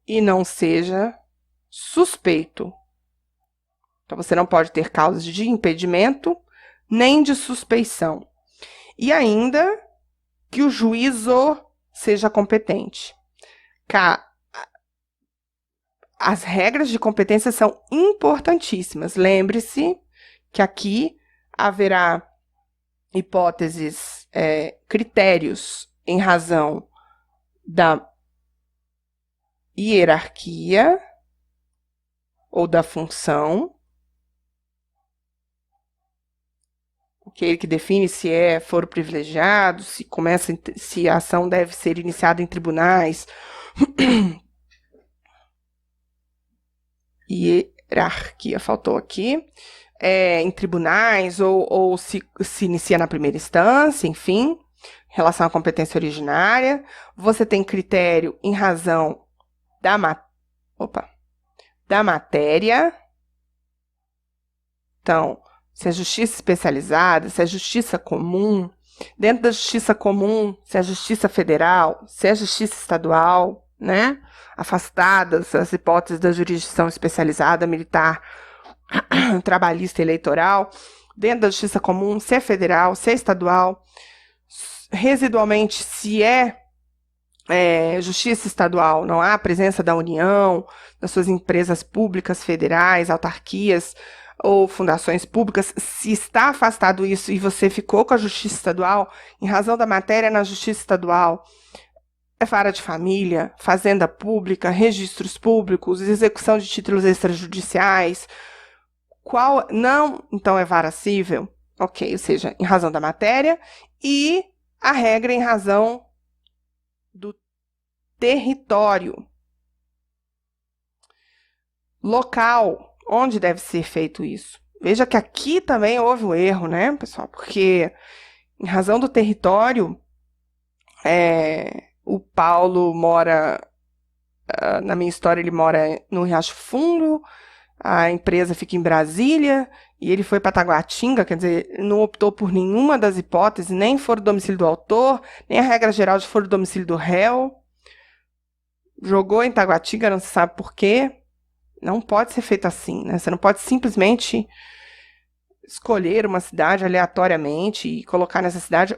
e não seja suspeito. Então, você não pode ter causas de impedimento nem de suspeição. E ainda que o juízo seja competente. As regras de competência são importantíssimas. Lembre-se que aqui haverá hipóteses, critérios em razão da hierarquia ou da função, aquele que define se é foro privilegiado, se a ação deve ser iniciada em tribunais. Hierarquia, faltou aqui. Em tribunais ou se inicia na primeira instância, enfim, em relação à competência originária. Você tem critério em razão da matéria. Então, se é justiça especializada, se é justiça comum, dentro da justiça comum, se é justiça federal, se é justiça estadual, né? Afastadas as hipóteses da jurisdição especializada, militar, trabalhista e eleitoral, dentro da justiça comum, se é federal, se é estadual, residualmente, se é justiça estadual, não há a presença da União, das suas empresas públicas, federais, autarquias, ou fundações públicas, se está afastado isso e você ficou com a justiça estadual, em razão da matéria na justiça estadual, É vara de família, fazenda pública, registros públicos, execução de títulos extrajudiciais. Qual? Não, então é vara cível. Ok, ou seja, em razão da matéria, e a regra em razão do território. Local, onde deve ser feito isso? Veja que aqui também houve um erro, né, pessoal? Porque em razão do território, o Paulo mora, na minha história, ele mora no Riacho Fundo, a empresa fica em Brasília, e ele foi para Taguatinga, quer dizer, não optou por nenhuma das hipóteses, nem foro do domicílio do autor, nem a regra geral de foro do domicílio do réu. Jogou em Taguatinga, não se sabe por quê. Não pode ser feito assim, né? Você não pode simplesmente escolher uma cidade aleatoriamente e colocar nessa cidade.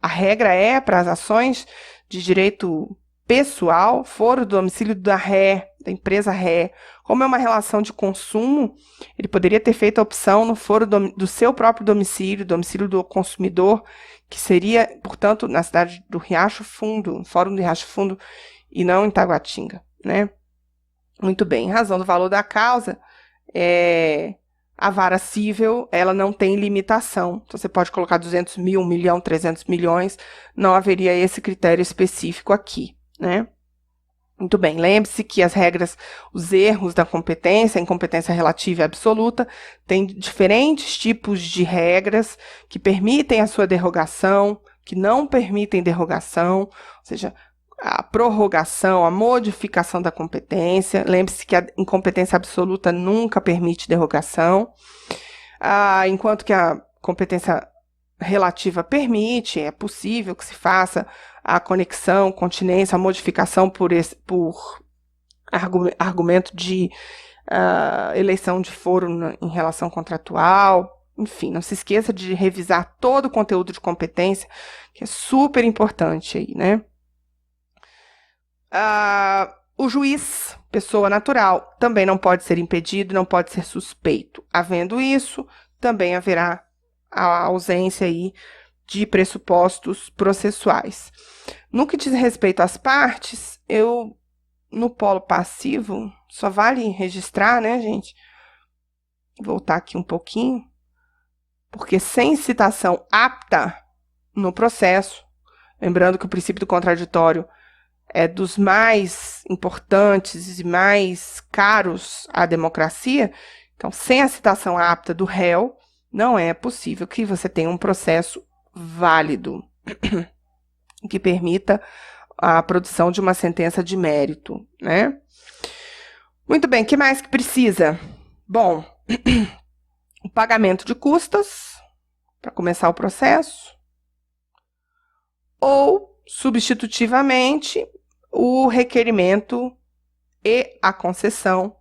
A regra é para as ações de direito pessoal, foro do domicílio da empresa ré. Como é uma relação de consumo, ele poderia ter feito a opção no foro do seu próprio domicílio do consumidor, que seria, portanto, na cidade do Riacho Fundo, Fórum do Riacho Fundo, e não em Taguatinga, né? Muito bem, em razão do valor da causa, a vara cível, ela não tem limitação. Então, você pode colocar 200 mil, 1 milhão, 300 milhões, não haveria esse critério específico aqui, né? Muito bem, lembre-se que as regras, os erros da competência, incompetência relativa e absoluta, têm diferentes tipos de regras que permitem a sua derrogação, que não permitem derrogação, ou seja, a prorrogação, a modificação da competência. Lembre-se que a incompetência absoluta nunca permite derrogação, enquanto que a competência relativa permite, é possível que se faça a conexão, continência, a modificação por argumento de eleição de foro em relação contratual. Enfim, não se esqueça de revisar todo o conteúdo de competência, que é super importante aí, né? O juiz, pessoa natural, também não pode ser impedido, não pode ser suspeito. Havendo isso, também haverá a ausência aí de pressupostos processuais. No que diz respeito às partes, no polo passivo, só vale registrar, né, gente? Vou voltar aqui um pouquinho, porque sem citação apta no processo, lembrando que o princípio do contraditório é dos mais importantes e mais caros à democracia, então, sem a citação apta do réu, não é possível que você tenha um processo válido que permita a produção de uma sentença de mérito, né? Muito bem, o que mais que precisa? Bom, o pagamento de custas para começar o processo, ou, substitutivamente, o requerimento e a concessão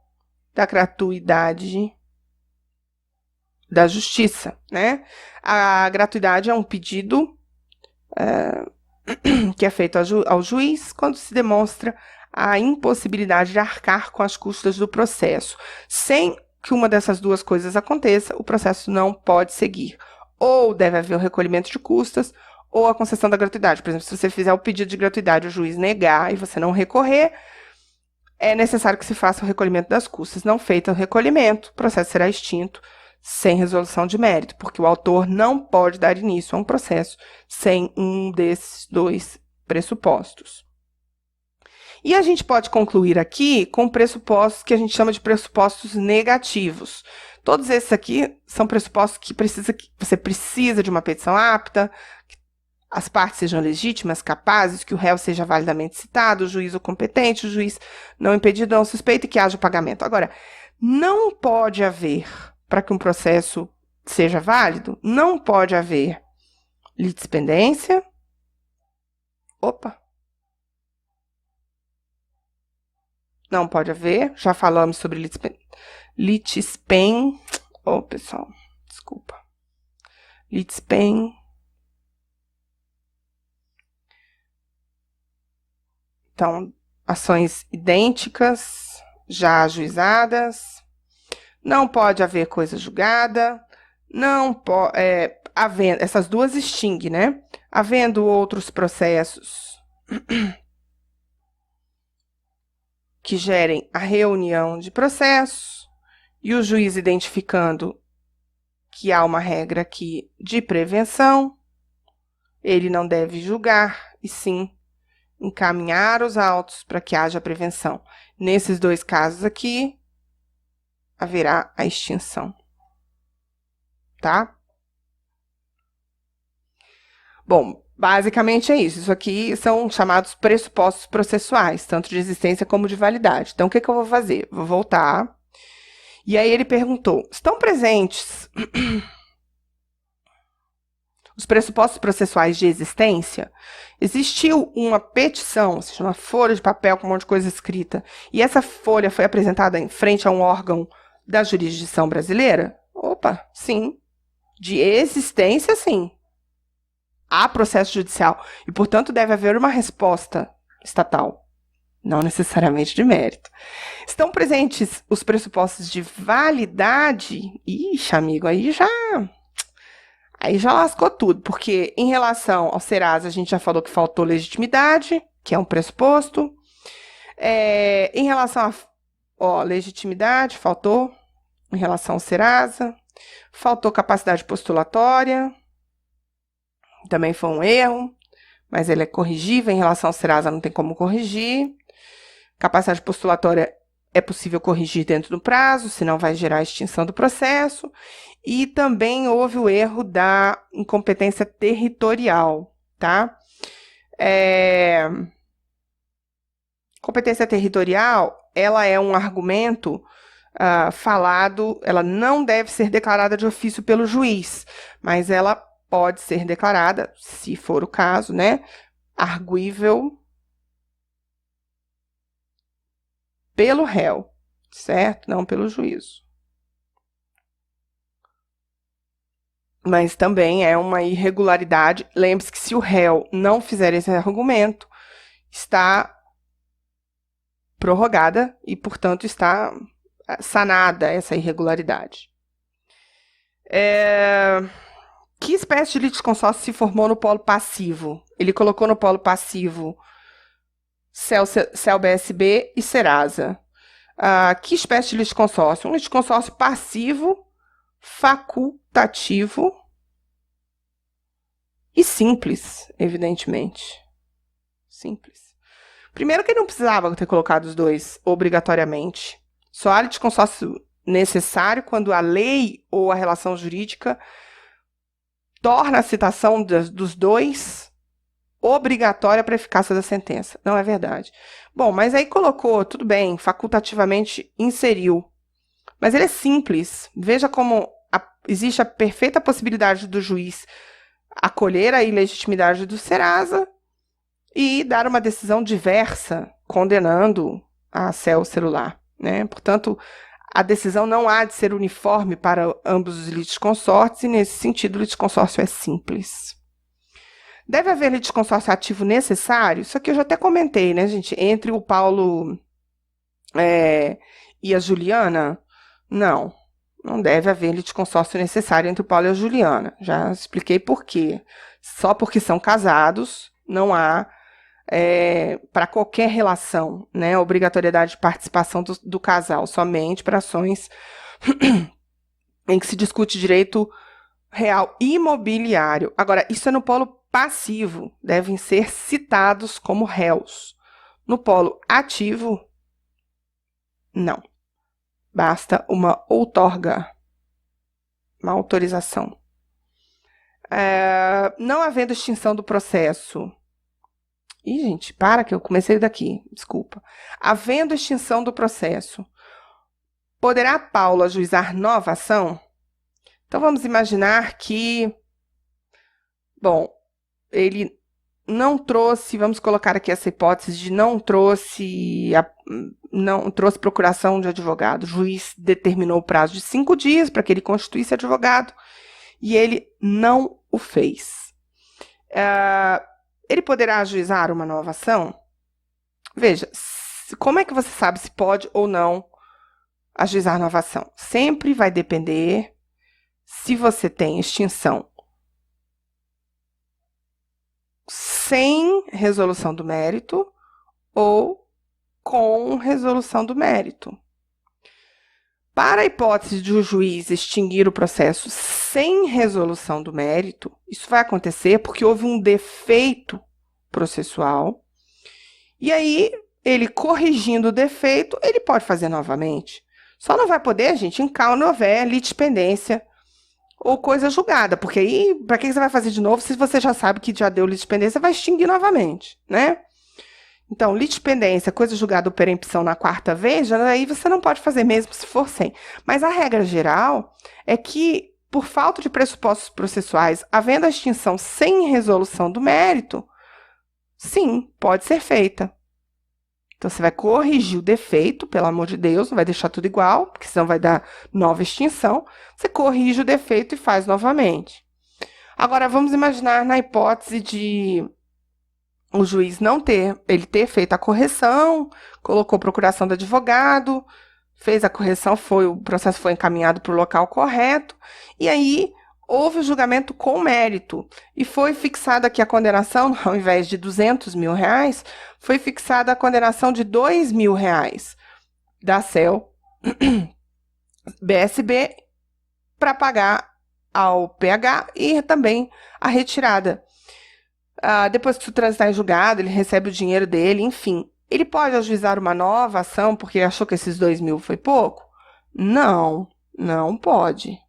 da gratuidade da justiça, né? A gratuidade é um pedido que é feito ao juiz quando se demonstra a impossibilidade de arcar com as custas do processo. Sem que uma dessas duas coisas aconteça, o processo não pode seguir. Ou deve haver o recolhimento de custas, ou a concessão da gratuidade. Por exemplo, se você fizer o pedido de gratuidade e o juiz negar e você não recorrer, é necessário que se faça o recolhimento das custas. Não feito o recolhimento, o processo será extinto sem resolução de mérito, porque o autor não pode dar início a um processo sem um desses dois pressupostos. E a gente pode concluir aqui com pressupostos que a gente chama de pressupostos negativos. Todos esses aqui são pressupostos que você precisa de uma petição apta, que as partes sejam legítimas, capazes, que o réu seja validamente citado, o juiz o competente, o juiz não impedido, não suspeito e que haja pagamento. Agora, não pode haver, para que um processo seja válido, não pode haver litispendência. Não pode haver, já falamos sobre litispen. Pessoal, desculpa. Litispen. Então, ações idênticas, já ajuizadas. Não pode haver coisa julgada. Não pode. Essas duas extingue, né? Havendo outros processos que gerem a reunião de processo e o juiz identificando que há uma regra aqui de prevenção, ele não deve julgar, e sim encaminhar os autos para que haja prevenção. Nesses dois casos aqui, haverá a extinção. Tá? Bom, basicamente é isso. Isso aqui são chamados pressupostos processuais, tanto de existência como de validade. Então, o que eu vou fazer? Vou voltar. E aí ele perguntou, estão presentes os pressupostos processuais de existência? Existiu uma petição, ou seja, uma folha de papel com um monte de coisa escrita, e essa folha foi apresentada em frente a um órgão da jurisdição brasileira? Opa, sim. De existência, sim. Há processo judicial e, portanto, deve haver uma resposta estatal, não necessariamente de mérito. Estão presentes os pressupostos de validade? Ixi, amigo, aí já lascou tudo, porque em relação ao Serasa, a gente já falou que faltou legitimidade, que é um pressuposto. Em relação a legitimidade, faltou. Em relação ao Serasa, faltou capacidade postulatória, também foi um erro, mas ele é corrigível. Em relação ao Serasa, não tem como corrigir. Capacidade postulatória é possível corrigir dentro do prazo, senão vai gerar a extinção do processo. E também houve o erro da incompetência territorial, tá? Competência territorial, ela é um argumento falado, ela não deve ser declarada de ofício pelo juiz, mas ela pode ser declarada, se for o caso, né, arguível pelo réu, certo? Não pelo juízo. Mas também é uma irregularidade. Lembre-se que se o réu não fizer esse argumento, está prorrogada e, portanto, está sanada essa irregularidade. Que espécie de litisconsórcio se formou no polo passivo? Ele colocou no polo passivo CEL-BSB e Serasa. Que espécie de litisconsórcio? Um litisconsórcio passivo, facultativo e simples, evidentemente. Simples. Primeiro que ele não precisava ter colocado os dois obrigatoriamente. Só há litisconsórcio necessário quando a lei ou a relação jurídica torna a citação dos dois obrigatória para a eficácia da sentença. Não é verdade. Bom, mas aí colocou, tudo bem, facultativamente inseriu. Mas ele é simples. Veja como existe a perfeita possibilidade do juiz acolher a ilegitimidade do Serasa e dar uma decisão diversa, condenando a CEL celular, né? Portanto, a decisão não há de ser uniforme para ambos os litisconsórcios e, nesse sentido, o litisconsórcio é simples. Deve haver litisconsórcio ativo necessário? Isso aqui eu já até comentei, né, gente? Entre o Paulo e a Juliana, não deve haver litisconsórcio necessário entre o Paulo e a Juliana. Já expliquei por quê. Só porque são casados, não há, para qualquer relação, né, obrigatoriedade de participação do casal, somente para ações em que se discute direito real imobiliário. Agora, isso é no polo passivo, devem ser citados como réus. No polo ativo, não. Basta uma outorga, uma autorização. Não havendo extinção do processo. Ih, gente, para que eu comecei daqui, desculpa. Havendo extinção do processo, poderá Paulo ajuizar nova ação? Então, vamos imaginar que, bom, ele não trouxe, vamos colocar aqui essa hipótese de não trouxe procuração de advogado. O juiz determinou o prazo de 5 dias para que ele constituísse advogado e ele não o fez. Ele poderá ajuizar uma nova ação? Veja, como é que você sabe se pode ou não ajuizar nova ação? Sempre vai depender se você tem extinção sem resolução do mérito ou com resolução do mérito. Para a hipótese de o juiz extinguir o processo sem resolução do mérito, isso vai acontecer porque houve um defeito processual, e aí ele corrigindo o defeito, ele pode fazer novamente. Só não vai poder, gente, em quando houver litispendência ou coisa julgada, porque aí, para que você vai fazer de novo se você já sabe que já deu litispendência, vai extinguir novamente, né? Então, litispendência, coisa julgada ou perempção na quarta vez, já aí você não pode fazer mesmo se for sem. Mas a regra geral é que, por falta de pressupostos processuais, havendo a extinção sem resolução do mérito, sim, pode ser feita. Então, você vai corrigir o defeito, pelo amor de Deus, não vai deixar tudo igual, porque senão vai dar nova extinção. Você corrige o defeito e faz novamente. Agora, vamos imaginar na hipótese de o juiz ele ter feito a correção, colocou procuração do advogado, fez a correção, o processo foi encaminhado para o local correto, e aí houve o julgamento com mérito, e foi fixada aqui a condenação, ao invés de R$200 mil, foi fixada a condenação de R$2 mil da CEL BSB para pagar ao PH e também a retirada. Depois que o transitar em julgado, ele recebe o dinheiro dele, enfim. Ele pode ajuizar uma nova ação porque ele achou que esses 2 mil foi pouco? Não, não pode.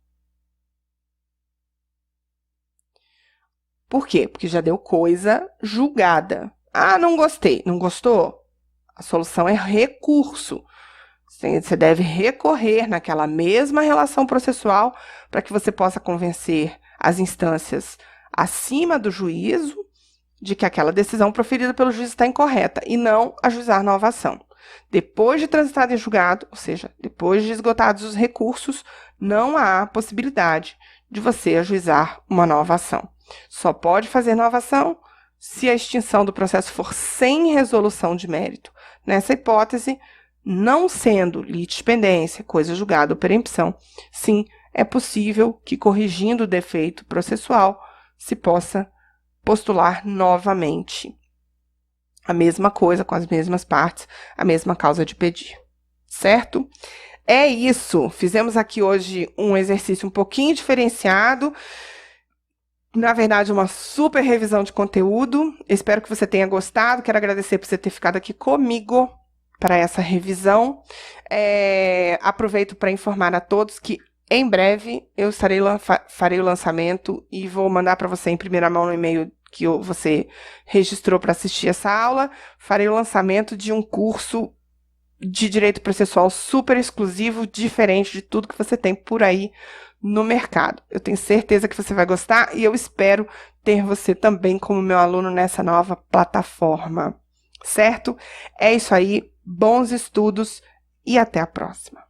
Por quê? Porque já deu coisa julgada. Ah, não gostei. Não gostou? A solução é recurso. Você deve recorrer naquela mesma relação processual para que você possa convencer as instâncias acima do juízo de que aquela decisão proferida pelo juiz está incorreta e não ajuizar nova ação. Depois de transitado em julgado, ou seja, depois de esgotados os recursos, não há possibilidade de você ajuizar uma nova ação. Só pode fazer nova ação se a extinção do processo for sem resolução de mérito. Nessa hipótese, não sendo litispendência, coisa julgada ou perempção, sim, é possível que, corrigindo o defeito processual, se possa postular novamente a mesma coisa, com as mesmas partes, a mesma causa de pedir, certo? É isso, fizemos aqui hoje um exercício um pouquinho diferenciado, na verdade uma super revisão de conteúdo, espero que você tenha gostado, quero agradecer por você ter ficado aqui comigo para essa revisão, aproveito para informar a todos que em breve eu farei o lançamento e vou mandar para você em primeira mão no e-mail que você registrou para assistir essa aula. Farei o lançamento de um curso de direito processual super exclusivo, diferente de tudo que você tem por aí no mercado. Eu tenho certeza que você vai gostar e eu espero ter você também como meu aluno nessa nova plataforma, certo? É isso aí, bons estudos e até a próxima.